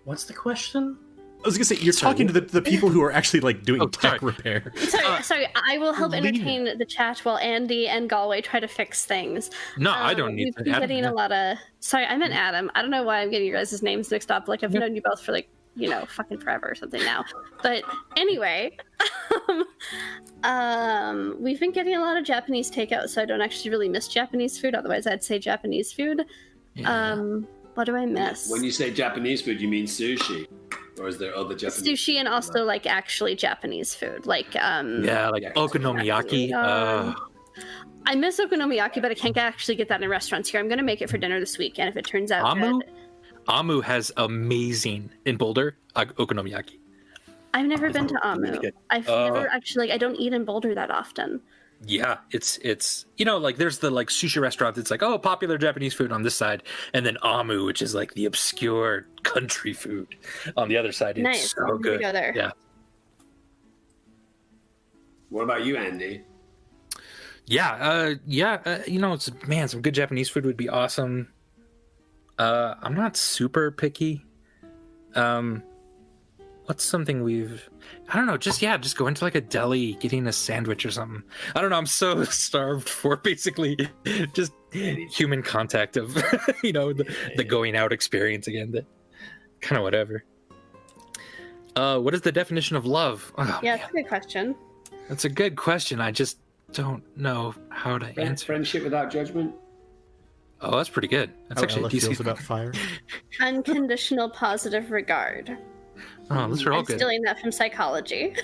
What's the question? I was gonna say, you're talking to the people who are actually like doing tech sorry. repair. Sorry. I will help leave entertain the chat while Andy and Galway try to fix things. No, I don't need We've to. been Adam, getting yeah. a lot of. Sorry, I meant Adam. I don't know why I'm getting your guys' names mixed up. Like I've known you both for fucking forever or something now. But anyway, we've been getting a lot of Japanese takeout, so I don't actually really miss Japanese food. Otherwise, I'd say Japanese food. Yeah. What do I miss? When you say Japanese food, you mean sushi? Or is there other Japanese Sushi and also like actually Japanese food, like Yeah, like okonomiyaki. I miss okonomiyaki, but I can't actually get that in restaurants here. I'm gonna make it for dinner this week, and if it turns out Amu? good, Amu has amazing in Boulder okonomiyaki. I've never been to Amu. really good. I've never actually. I don't eat in Boulder that often. Yeah, it's like there's the like sushi restaurant that's like popular Japanese food on this side, and then Amu, which is like the obscure country food on the other side. It's Nice. so I'm gonna good. go there. Yeah, What about you, Andy? some good Japanese food would be awesome. I'm not super picky. What's something I don't know, just go into like a deli, getting a sandwich or something. I don't know, I'm so starved for basically just human contact of, the going out experience again, that kind of whatever. What is the definition of love? Oh, Yeah, man. that's a good question. That's a good question. I just don't know how to answer. Friendship without judgment. Oh, that's pretty good. That's actually Ella a decent. feels about fire. Unconditional positive regard. Oh, those are all I'm good. stealing that from psychology.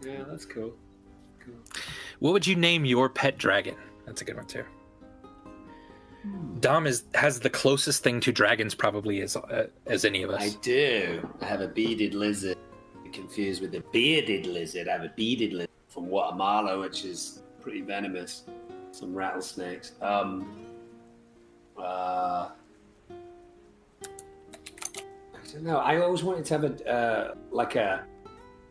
Yeah, that's cool. What would you name your pet dragon? That's a good one too. Dom has the closest thing to dragons probably as any of us. I do. I have a beaded lizard. Confused with a bearded lizard. I have a beaded lizard from Guatemala, which is pretty venomous. Some rattlesnakes. I don't know. I always wanted to have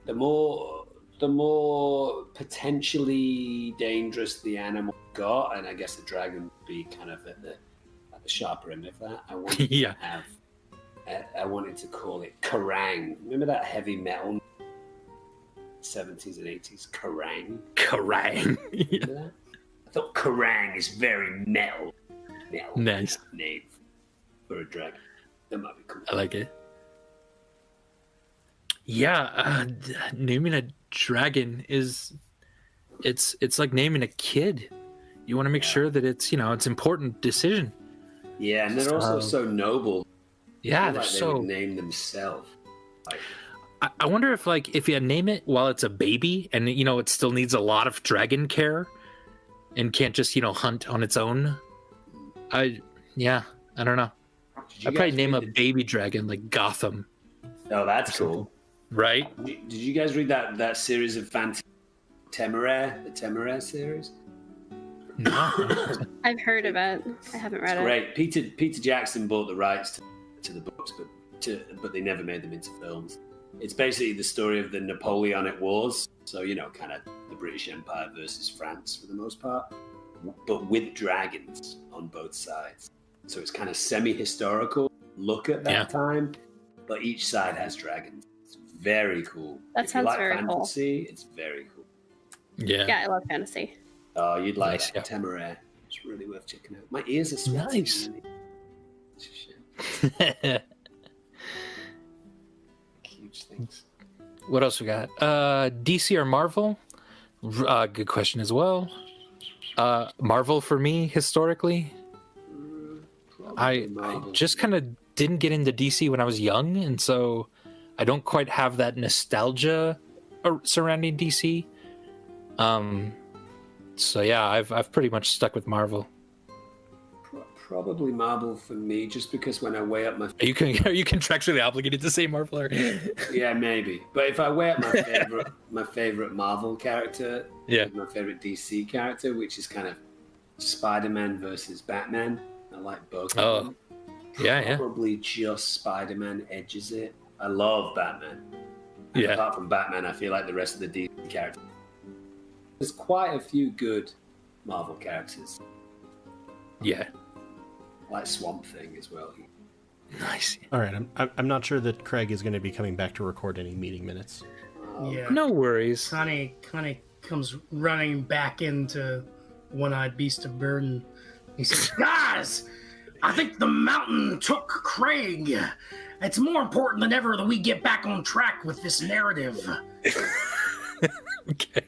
the more potentially dangerous the animal got, and I guess the dragon would be kind of at the sharper end of that. I wanted to have. I wanted to call it Kerrang. Remember that heavy metal 70s and 80s Kerrang? Kerrang. Remember that? I thought Kerrang is very metal. Nice name for a dragon. That might be cool. I like it. Yeah, naming a dragon it's like naming a kid. You want to make sure that it's it's an important decision. Yeah, and they're also so noble. Yeah, they're they're like so. They would name themselves. Like, I wonder if you name it while it's a baby and it still needs a lot of dragon care and can't just hunt on its own. I don't know. I'd probably name a baby dragon like Gotham. Oh, that's cool. Right? Did you guys read that series of fantasy Temeraire, the Temeraire series? No. I've heard of it. I haven't read it. Great. Peter Jackson bought the rights to the books, but they never made them into films. It's basically the story of the Napoleonic Wars. So, kind of the British Empire versus France for the most part, but with dragons on both sides. So it's kind of semi-historical look at that time, but each side has dragons. It's very cool. That sounds very fantasy, cool. It's very cool. Yeah. Yeah, I love fantasy. Oh, you'd like Nice, that. Temeraire. It's really worth checking out. My ears are sweaty. Nice. Huge things. What else we got? DC or Marvel? Good question as well. Marvel for me historically. I just kind of didn't get into DC when I was young, and so I don't quite have that nostalgia surrounding DC. So yeah, I've pretty much stuck with Marvel. Probably Marvel for me, just because when I weigh up my... Are you contractually obligated to say Marvel? Or... Yeah, maybe. But if I weigh up my favorite Marvel character, my favorite DC character, which is kind of Spider-Man versus Batman, I like both of them. Yeah. Probably just Spider-Man edges it. I love Batman. And Yeah. apart from Batman, I feel like the rest of the DC characters. There's quite a few good Marvel characters. Yeah. Like Swamp Thing as well. Nice. All right, I'm not sure that Craig is going to be coming back to record any meeting minutes. Yeah. No worries. Connie comes running back into One-Eyed Beast of Burden. He says, Guys, I think the mountain took Craig. It's more important than ever that we get back on track with this narrative. Okay.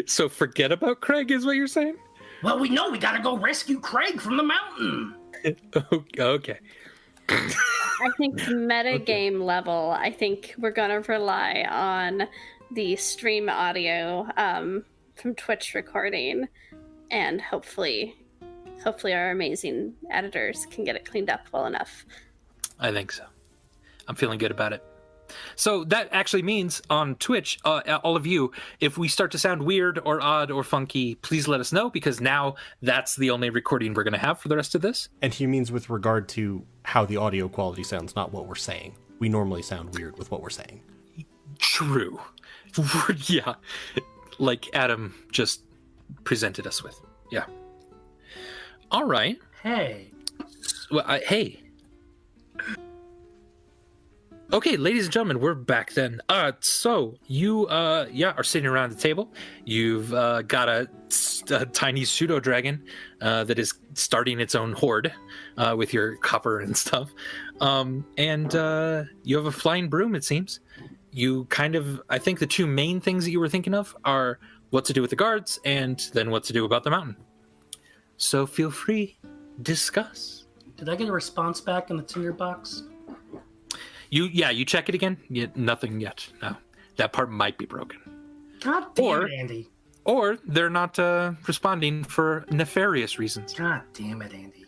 So forget about Craig is what you're saying? Well, we know we gotta go rescue Craig from the mountain. Okay. I think metagame level, I think we're gonna rely on the stream audio from Twitch recording, and hopefully our amazing editors can get it cleaned up well enough. I think so. I'm feeling good about it. So that actually means on Twitch, all of you, if we start to sound weird or odd or funky, please let us know, because now that's the only recording we're going to have for the rest of this. And he means with regard to how the audio quality sounds, not what we're saying. We normally sound weird with what we're saying. True. Yeah. Like Adam just presented us with. Yeah. All right. hey, Well, hey. Okay, ladies and gentlemen, we're back then. So you, are sitting around the table. You've got a tiny pseudo dragon that is starting its own horde with your copper and stuff. And you have a flying broom, it seems. You I think the two main things that you were thinking of are what to do with the guards and then what to do about the mountain. So feel free, discuss. Did I get a response back in the tinderbox? You check it again. Nothing yet. No, that part might be broken. God damn it, Andy. Or they're not responding for nefarious reasons. God damn it, Andy.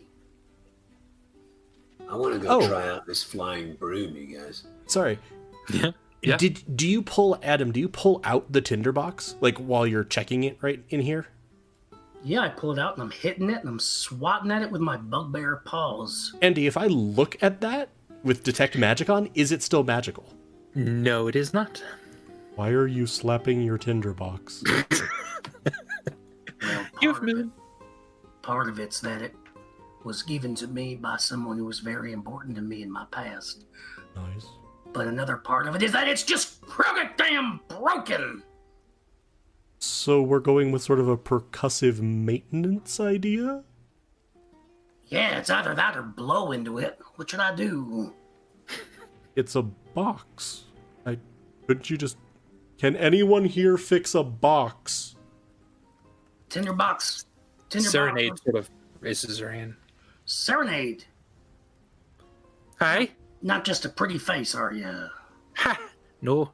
I want to go try out this flying broom, you guys. Sorry. Yeah. Do you pull out the tinderbox like while you're checking it right in here? Yeah, I pull it out and I'm hitting it and I'm swatting at it with my bugbear paws. Andy, if I look at that with detect magic on, is it still magical? No, it is not. Why are you slapping your tinderbox? Well, part of it's that it was given to me by someone who was very important to me in my past. Nice. But another part of it is that it's just damn broken. So we're going with sort of a percussive maintenance idea? Yeah, it's either that or blow into it. What should I do? It's a box. Couldn't you just... Can anyone here fix a box? Tinderbox. Serenade sort of raises her hand. Serenade. Hi. Not just a pretty face, are you? Ha! No.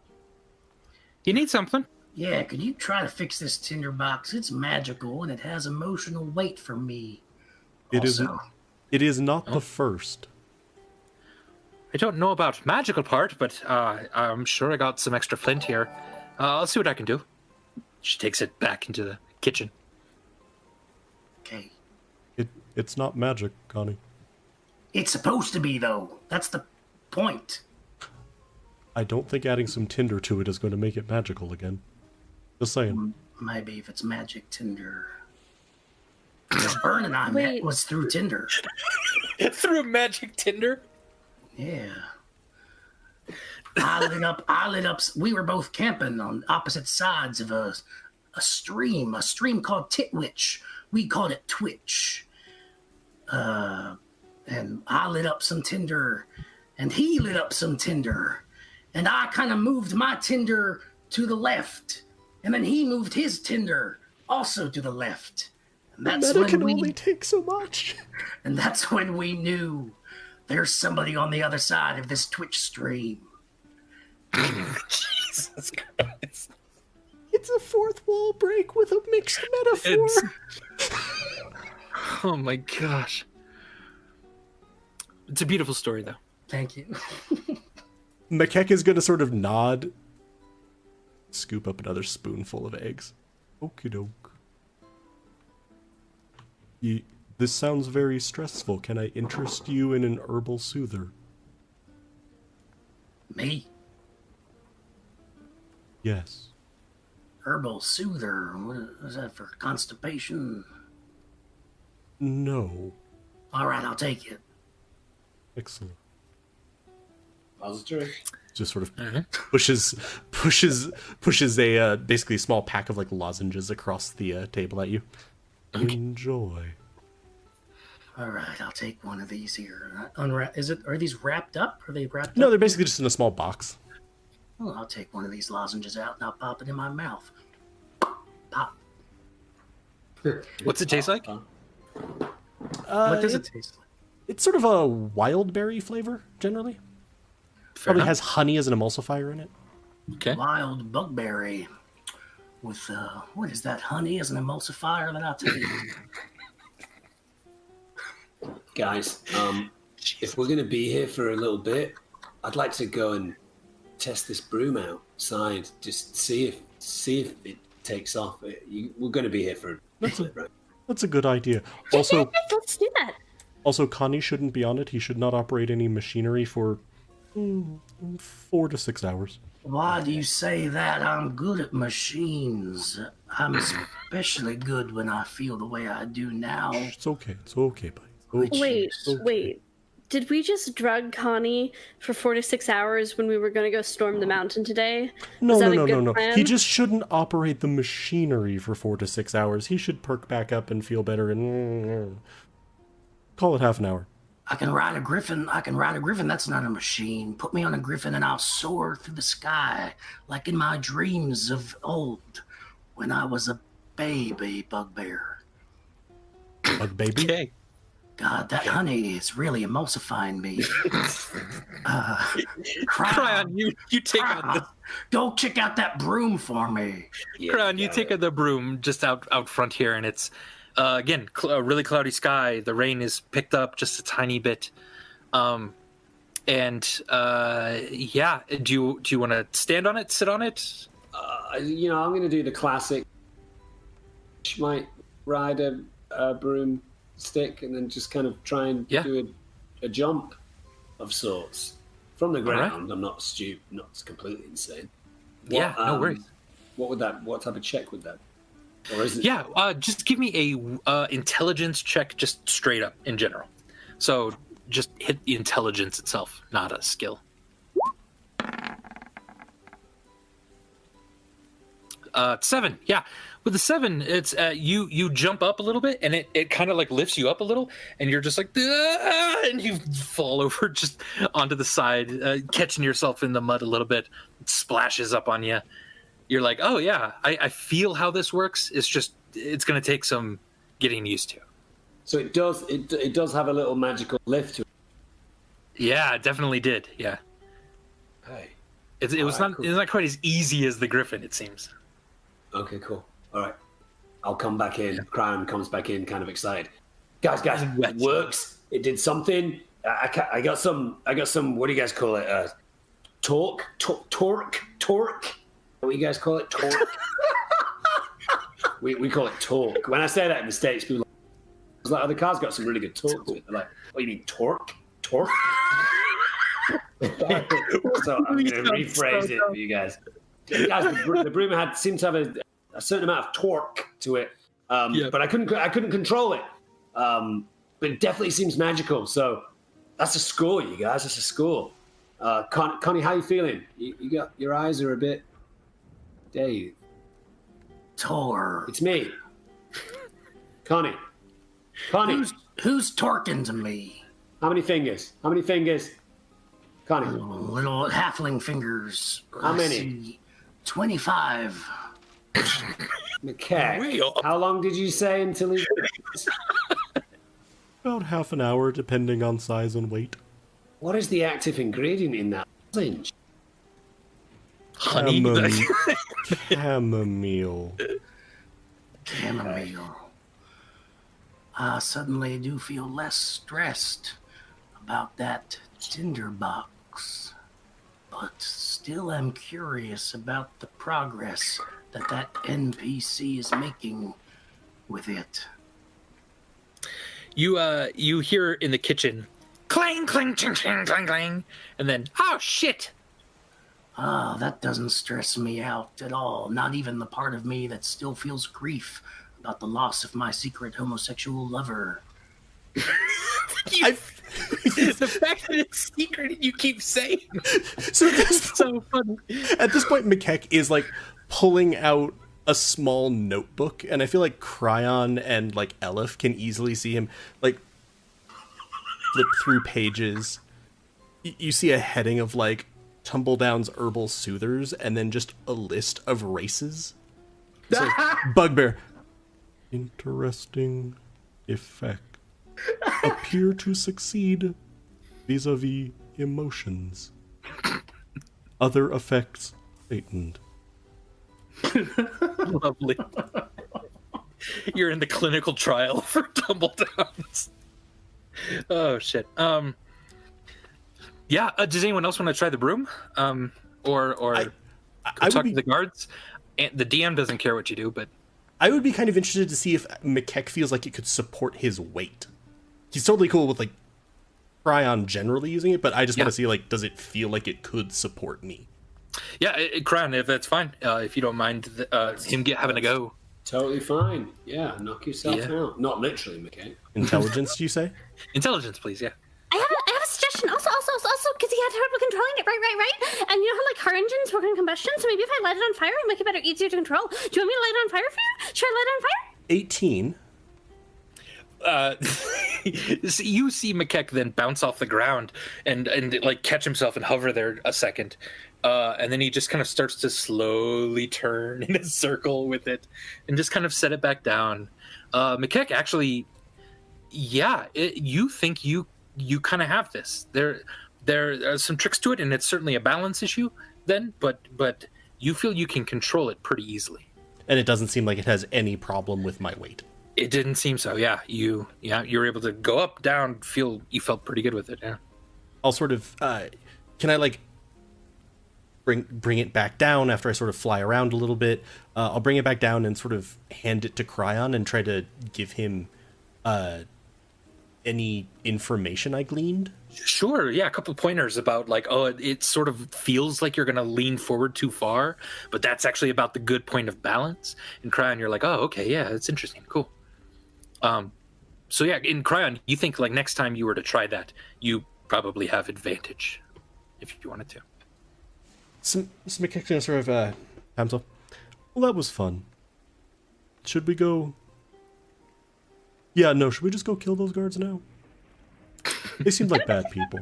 You need something? Yeah, could you try to fix this tinderbox? It's magical and it has emotional weight for me. It is not the first. I don't know about magical part, but I'm sure I got some extra flint here. I'll see what I can do. She takes it back into the kitchen. Okay. It's not magic, Connie. It's supposed to be, though. That's the point. I don't think adding some tinder to it is going to make it magical again. Just saying. Maybe if it's magic tinder. The burn and I met was through Tinder. Through magic tinder? Yeah. I lit up. We were both camping on opposite sides of a stream called Titwitch. We called it Twitch. And I lit up some tinder, and he lit up some tinder, and I kind of moved my tinder to the left, and then he moved his tinder also to the left. And that's Meta can only take so much. And that's when we knew there's somebody on the other side of this Twitch stream. Jesus Christ. It's a fourth wall break with a mixed metaphor. Oh my gosh. It's a beautiful story, though. Thank you. Makek is going to sort of nod, scoop up another spoonful of eggs. Okie doke. This sounds very stressful. Can I interest you in an herbal soother? Me? Yes. Herbal soother. What is that for? Constipation? No. All right, I'll take it. Excellent. Positive. Just sort of pushes a basically small pack of like lozenges across the table at you. Okay. Enjoy. All right, I'll take one of these here. Are these wrapped up? Are they wrapped up? No, they're basically just in a small box. Well, I'll take one of these lozenges out and I'll pop it in my mouth. Pop. What's it taste like? What does it taste like? It's sort of a wild berry flavor, generally. Probably has honey as an emulsifier in it. Okay. Wild bugberry with, what is that, honey as an emulsifier that I'll take? Guys, if we're going to be here for a little bit, I'd like to go and test this broom outside, just see if it takes off. We're going to be here for a bit, right? That's a good idea. Also, Let's do that. Also, Connie shouldn't be on it. He should not operate any machinery for 4 to 6 hours. Why do you say that? I'm good at machines. I'm especially good when I feel the way I do now. It's okay. It's okay, buddy. Wait. Did we just drug Connie for 4 to 6 hours when we were going to go storm the mountain today? No. He just shouldn't operate the machinery for 4 to 6 hours. He should perk back up and feel better and call it half an hour. I can ride a griffin. That's not a machine. Put me on a griffin and I'll soar through the sky like in my dreams of old when I was a baby bugbear. Bug baby? Okay. God, that honey is really emulsifying me. Cryon, you take on the Go check out that broom for me. Cryon, you take on the broom just out front here, and it's again a really cloudy sky. The rain is picked up just a tiny bit, yeah. Do you want to stand on it, sit on it? I'm going to do the classic. Might ride a broom stick and then just kind of try and do a jump of sorts from the ground. Right. I'm not stupid, not completely insane. No worries. What type of check would that? Or is it? Yeah, just give me a intelligence check, just straight up in general. So just hit the intelligence itself, not a skill. 7, yeah. With the 7, it's you jump up a little bit, and it kind of like lifts you up a little, and you're just like, and you fall over just onto the side, catching yourself in the mud a little bit. It splashes up on you. You're like, oh yeah, I feel how this works. It's going to take some getting used to. So it does have a little magical lift to it. Yeah, it definitely did. Yeah. Hey. It was not quite as easy as the griffin, it seems. Okay, cool. All right, I'll come back in. Crown comes back in, kind of excited. Guys, it works. It did something. I got some. What do you guys call it? Torque. What do you guys call it? Torque. we call it torque. When I say that in the States, people are like, "Oh, the car's got some really good torque to it." They're like, "What do you mean torque? Torque?" So I'm going to rephrase it for you guys. Guys, the broom seemed to have a certain amount of torque to it, but I couldn't control it. But it definitely seems magical. So that's a score, you guys. That's a score. Connie, how you feeling? You got your eyes are a bit. Dave. Tor. It's me. Connie. Who's torquing to me? How many fingers? Connie. Little halfling fingers. How many? 25. McKeck, how long did you say until he... About half an hour, depending on size and weight. What is the active ingredient in that lozenge? Honey. Chamomile. I suddenly do feel less stressed about that tinderbox. But still am curious about the progress that NPC is making with it. You hear in the kitchen, clang, clang, clang, clang, clang, clang, and then, oh, shit. That doesn't stress me out at all. Not even the part of me that still feels grief about the loss of my secret homosexual lover. The fact that it's secret and you keep saying so funny. At this point, McKeck is like pulling out a small notebook, and I feel like Cryon and like Elif can easily see him like flip through pages. You see a heading of like Tumbledown's herbal soothers, and then just a list of races. So, bugbear. Interesting effect. Appear to succeed vis-a-vis emotions. Other effects patent. Lovely. You're in the clinical trial for Tumbledowns. Oh shit. Yeah. Does anyone else want to try the broom? Or I talk to the guards? And the DM doesn't care what you do, but I would be kind of interested to see if McKeck feels like it could support his weight. He's totally cool with like Cryon generally using it, but I just want to see like, does it feel like it could support me? Yeah, Cryon, if that's fine, if you don't mind him having a go. Totally fine. Yeah, knock yourself out. Not literally, McKay. Intelligence, do you say? Intelligence, please. Yeah. I have because he had trouble controlling it, right? And you know how, like, car engines work on combustion, so maybe if I light it on fire, it might get better, easier to control. Do you want me to light it on fire for you? Should I light it on fire? 18. You see McKeck then bounce off the ground and like catch himself and hover there a second, and then he just kind of starts to slowly turn in a circle with it and just kind of set it back down. McKeck actually, you think you kind of have this. There are some tricks to it, and it's certainly a balance issue then, but you feel you can control it pretty easily. And it doesn't seem like it has any problem with my weight. It didn't seem so. Yeah, you were able to go up, down. You felt pretty good with it. Yeah. I'll sort of can I like bring it back down after I sort of fly around a little bit? I'll bring it back down and sort of hand it to Cryon and try to give him any information I gleaned. Sure, yeah, a couple of pointers about like, it sort of feels like you're going to lean forward too far, but that's actually about the good point of balance. In Cryon, you're like, oh, okay, yeah, that's interesting, cool. So yeah, in Cryon, you think like next time you were to try that, you probably have advantage if you wanted to. Some McKick sort of himself. Well, that was fun. Should we go? Yeah, no. Should we just go kill those guards now? They seemed like bad people.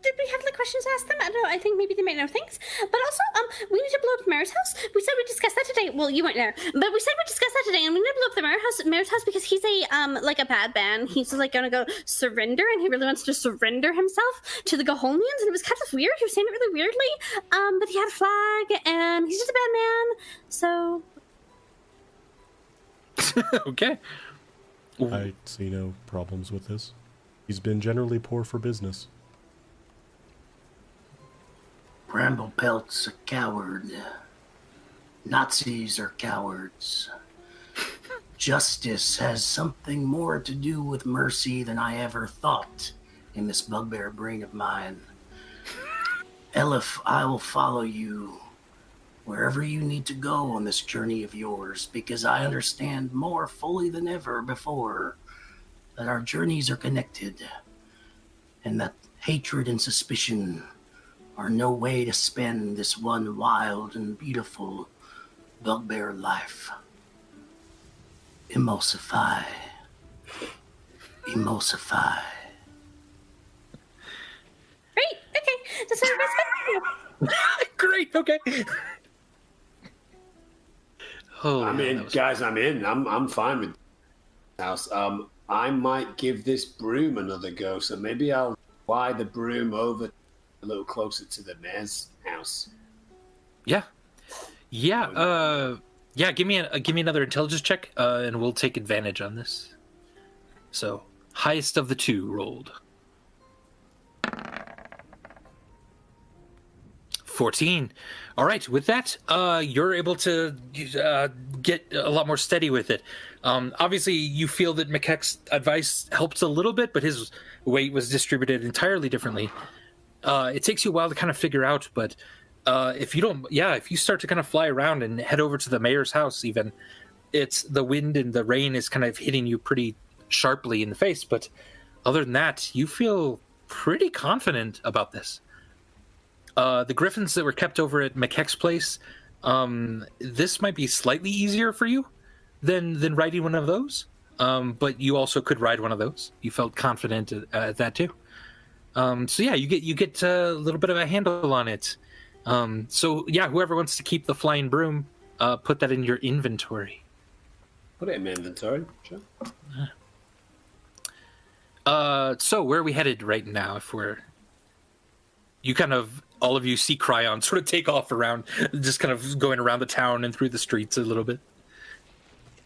Did we have like questions to ask them? I don't know. I think maybe they might know things. But also, we need to blow up the mayor's house. We said we'd discuss that today. Well, you weren't there, but we said we'd discuss that today, and we need to blow up the mayor's house because he's a like a bad man. He's like gonna go surrender, and he really wants to surrender himself to the Goholians, and it was kind of weird. He was saying it really weirdly, but he had a flag, and he's just a bad man. So okay. I see no problems with this. He's been generally poor for business. Bramblepelt's a coward. Nazis are cowards. Justice has something more to do with mercy than I ever thought in this bugbear brain of mine. Elif, I will follow you wherever you need to go on this journey of yours, because I understand more fully than ever before that our journeys are connected, and that hatred and suspicion are no way to spend this one wild and beautiful bugbear life. Emulsify. Emulsify. Great. Okay. That's what I'm Great. Okay. Oh, I'm in, guys. I'm in. I'm fine with the house. I might give this broom another go, so maybe I'll fly the broom over a little closer to the mayor's house. Yeah. Give me another intelligence check, and we'll take advantage on this. So, highest of the two rolled. 14. All right, with that, you're able to get a lot more steady with it. Obviously, you feel that McKeck's advice helped a little bit, but his weight was distributed entirely differently. It takes you a while to kind of figure out, but if you start to kind of fly around and head over to the mayor's house, even, it's the wind and the rain is kind of hitting you pretty sharply in the face. But other than that, you feel pretty confident about this. The griffins that were kept over at McKeck's place, this might be slightly easier for you than riding one of those. But you also could ride one of those. You felt confident at that too. So yeah, you get a little bit of a handle on it. So yeah, whoever wants to keep the flying broom, put that in your inventory. Put it in my inventory, sure. So where are we headed right now? All of you see Cryon sort of take off around, just kind of going around the town and through the streets a little bit.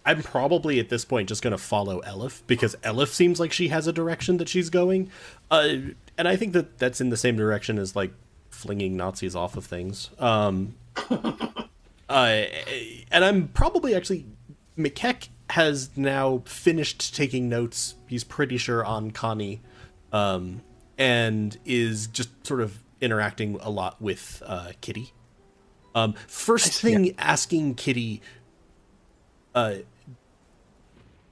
I'm probably at this point just going to follow Elif, because Elif seems like she has a direction that she's going. And I think that's in the same direction as, like, flinging Nazis off of things. And I'm probably actually... McKeck has now finished taking notes, he's pretty sure, on Connie, and is just sort of interacting a lot with Kitty. Asking Kitty, do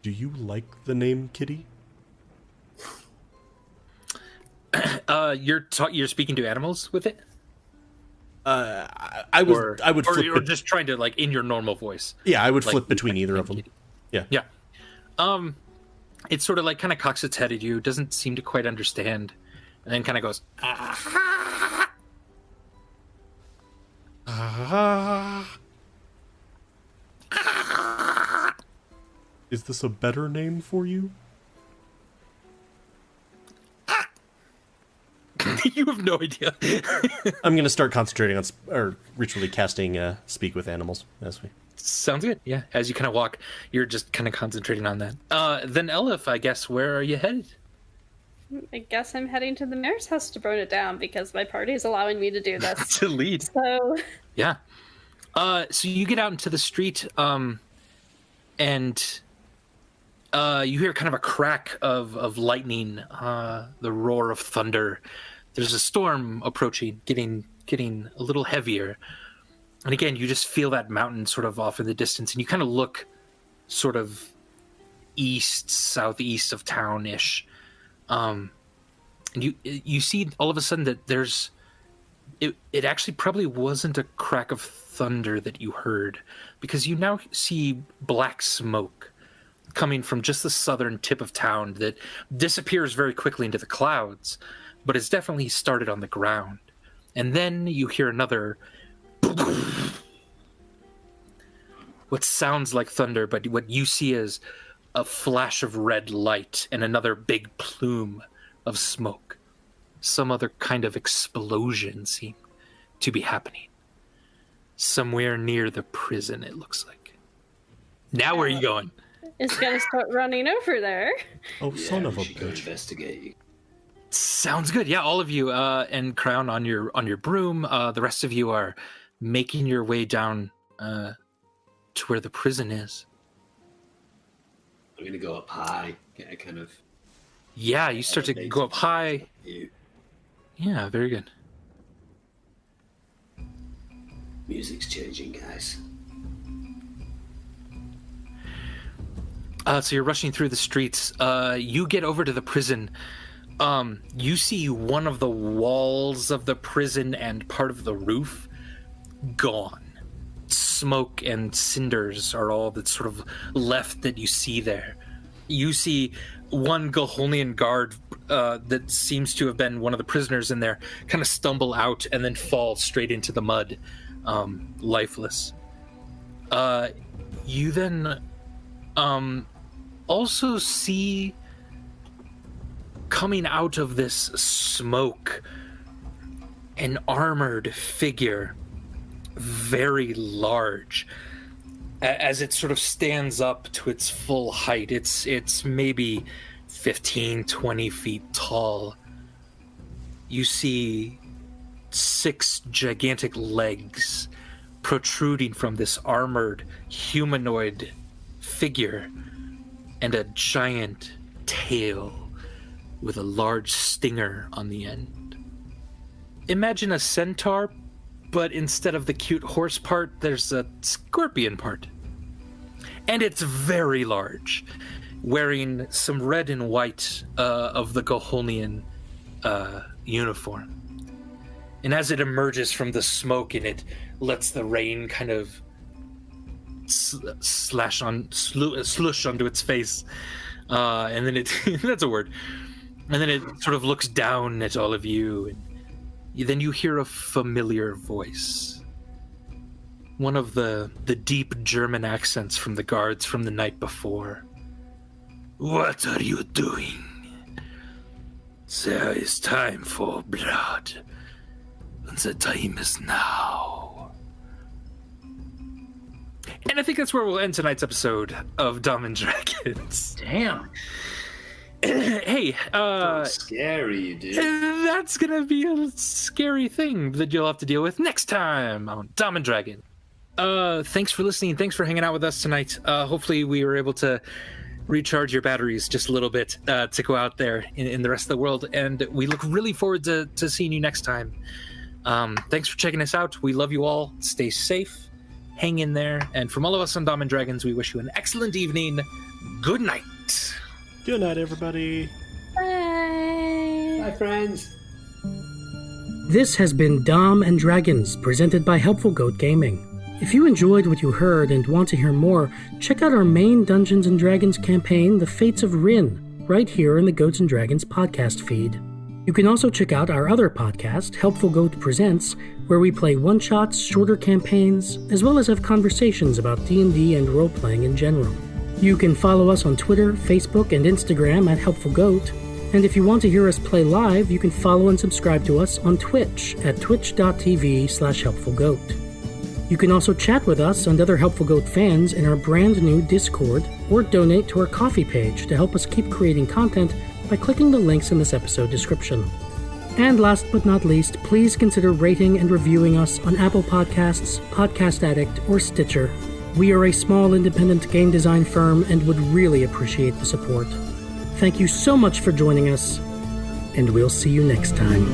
you like the name Kitty? You're speaking to animals with it? I would flip or just trying to like in your normal voice. Yeah, I would flip between either of them. Yeah. It sort of like kind of cocks its head at you, doesn't seem to quite understand, and then kind of goes. Is this a better name for you? You have no idea. I'm going to start concentrating on, or ritually casting Speak with Animals as we... Sounds good, yeah. As you kind of walk, you're just kind of concentrating on that. Then Elif, I guess, where are you headed? I guess I'm heading to the mayor's house to burn it down because my party is allowing me to do this. To lead. So... Yeah. So you get out into the street, and you hear kind of a crack of lightning, the roar of thunder. There's a storm approaching, getting a little heavier. And again, you just feel that mountain sort of off in the distance, and you kind of look sort of southeast of town-ish. And you see all of a sudden that there's... It actually probably wasn't a crack of thunder that you heard, because you now see black smoke coming from just the southern tip of town that disappears very quickly into the clouds, but it's definitely started on the ground. And then you hear another what sounds like thunder, but what you see is a flash of red light and another big plume of smoke. Some other kind of explosion seemed to be happening. Somewhere near the prison, it looks like. Now where are you going? It's gonna start running over there. Oh, Yeah, son of a we should go bitch. investigate you. Sounds good. Yeah, all of you, and Crown on your broom. The rest of you are making your way down to where the prison is. I'm going to go up high, get a kind of... Yeah, you start to go up high. view. Yeah, very good. Music's changing, guys. So you're rushing through the streets. You get over to the prison. You see one of the walls of the prison and part of the roof gone. Smoke and cinders are all that's sort of left that you see there. You see one Goholian guard that seems to have been one of the prisoners in there kind of stumble out and then fall straight into the mud, lifeless. You then also see coming out of this smoke an armored figure, very large, as it sort of stands up to its full height. It's maybe 15, 20 feet tall. You see 6 gigantic legs protruding from this armored humanoid figure and a giant tail with a large stinger on the end. Imagine a centaur, but instead of the cute horse part, there's a scorpion part. And it's very large, wearing some red and white of the Goholian uniform. And as it emerges from the smoke and it lets the rain kind of slush onto its face, and then it that's a word. And then it sort of looks down at all of you, and then you hear a familiar voice. One of the deep German accents from the guards from the night before. What are you doing? There is time for blood, and the time is now. And I think that's where we'll end tonight's episode of Dumb and Dragons. Damn. Hey, Scary, you dude. that's gonna be a scary thing that you'll have to deal with next time on Dumb and Dragon. Thanks for listening. Thanks for hanging out with us tonight. Hopefully we were able to recharge your batteries just a little bit to go out there in the rest of the world. And we look really forward to seeing you next time. Thanks for checking us out. We love you all. Stay safe. Hang in there. And from all of us on Dumb and Dragons, we wish you an excellent evening. Good night. Good night, everybody. Bye. Bye, friends. This has been Dom and Dragons, presented by Helpful Goat Gaming. If you enjoyed what you heard and want to hear more, check out our main Dungeons & Dragons campaign, The Fates of Rin, right here in the Goats & Dragons podcast feed. You can also check out our other podcast, Helpful Goat Presents, where we play one-shots, shorter campaigns, as well as have conversations about D&D and role-playing in general. You can follow us on Twitter, Facebook, and Instagram at Helpful Goat, and if you want to hear us play live, you can follow and subscribe to us on Twitch at twitch.tv/helpfulgoat. You can also chat with us and other Helpful Goat fans in our brand new Discord, or donate to our Ko-fi page to help us keep creating content by clicking the links in this episode description. And last but not least, please consider rating and reviewing us on Apple Podcasts, Podcast Addict, or Stitcher. We are a small independent game design firm and would really appreciate the support. Thank you so much for joining us, and we'll see you next time.